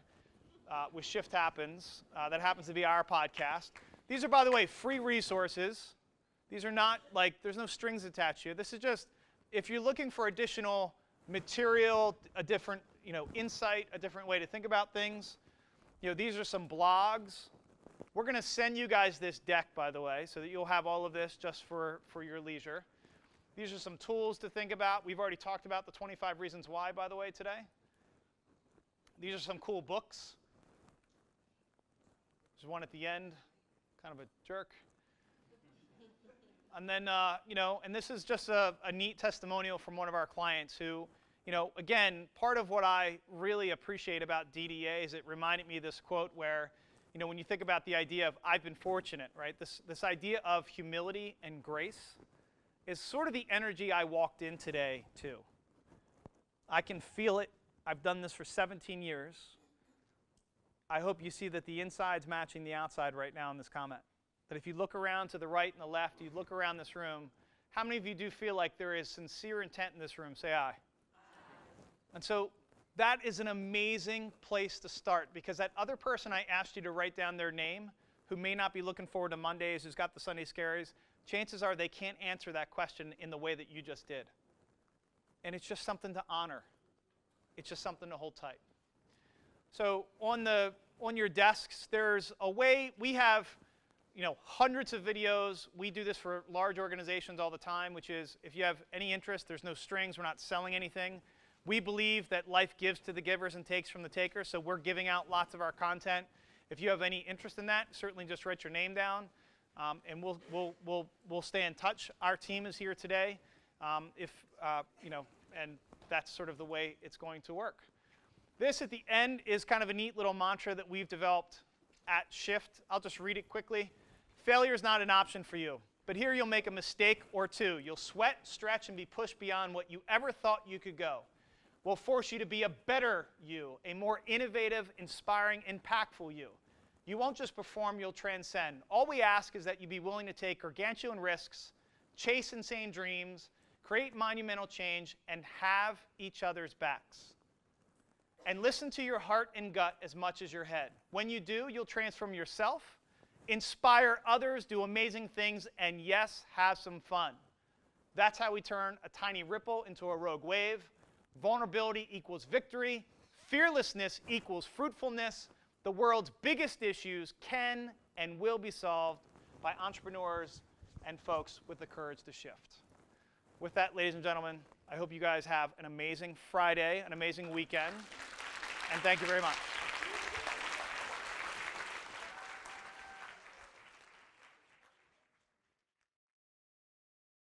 with Shift Happens. That happens to be our podcast. These are, by the way, free resources. These are not like, there's no strings attached here. This is just, if you're looking for additional material, a different, you know, insight, a different way to think about things, you know, these are some blogs. We're going to send you guys this deck, by the way, so that you'll have all of this just for your leisure. These are some tools to think about. We've already talked about the 25 reasons why, by the way, today. These are some cool books. There's one at the end, kind of a jerk. And then, you know, and this is just a neat testimonial from one of our clients who, you know, again, part of what I really appreciate about DDA is it reminded me of this quote where, you know, when you think about the idea of I've been fortunate, right? This idea of humility and grace is sort of the energy I walked in today, too. I can feel it. I've done this for 17 years. I hope you see that the inside's matching the outside right now in this comment. That if you look around to the right and the left, you look around this room, how many of you do feel like there is sincere intent in this room? Say aye. And so that is an amazing place to start because that other person I asked you to write down their name, who may not be looking forward to Mondays, who's got the Sunday scaries, chances are they can't answer that question in the way that you just did. And it's just something to honor. It's just something to hold tight. So on your desks, there's a way. We have, you know, hundreds of videos. We do this for large organizations all the time, which is if you have any interest, there's no strings. We're not selling anything. We believe that life gives to the givers and takes from the takers, so we're giving out lots of our content. If you have any interest in that, certainly just write your name down. And we'll stay in touch. Our team is here today, you know, and that's sort of the way it's going to work. This at the end is kind of a neat little mantra that we've developed at Shift. I'll just read it quickly. Failure is not an option for you, but here you'll make a mistake or two. You'll sweat, stretch, and be pushed beyond what you ever thought you could go. We'll force you to be a better you, a more innovative, inspiring, impactful you. You won't just perform, you'll transcend. All we ask is that you be willing to take gargantuan risks, chase insane dreams, create monumental change, and have each other's backs. And listen to your heart and gut as much as your head. When you do, you'll transform yourself, inspire others, do amazing things, and yes, have some fun. That's how we turn a tiny ripple into a rogue wave. Vulnerability equals victory. Fearlessness equals fruitfulness. The world's biggest issues can and will be solved by entrepreneurs and folks with the courage to shift. With that, ladies and gentlemen, I hope you guys have an amazing Friday, an amazing weekend, and thank you very much.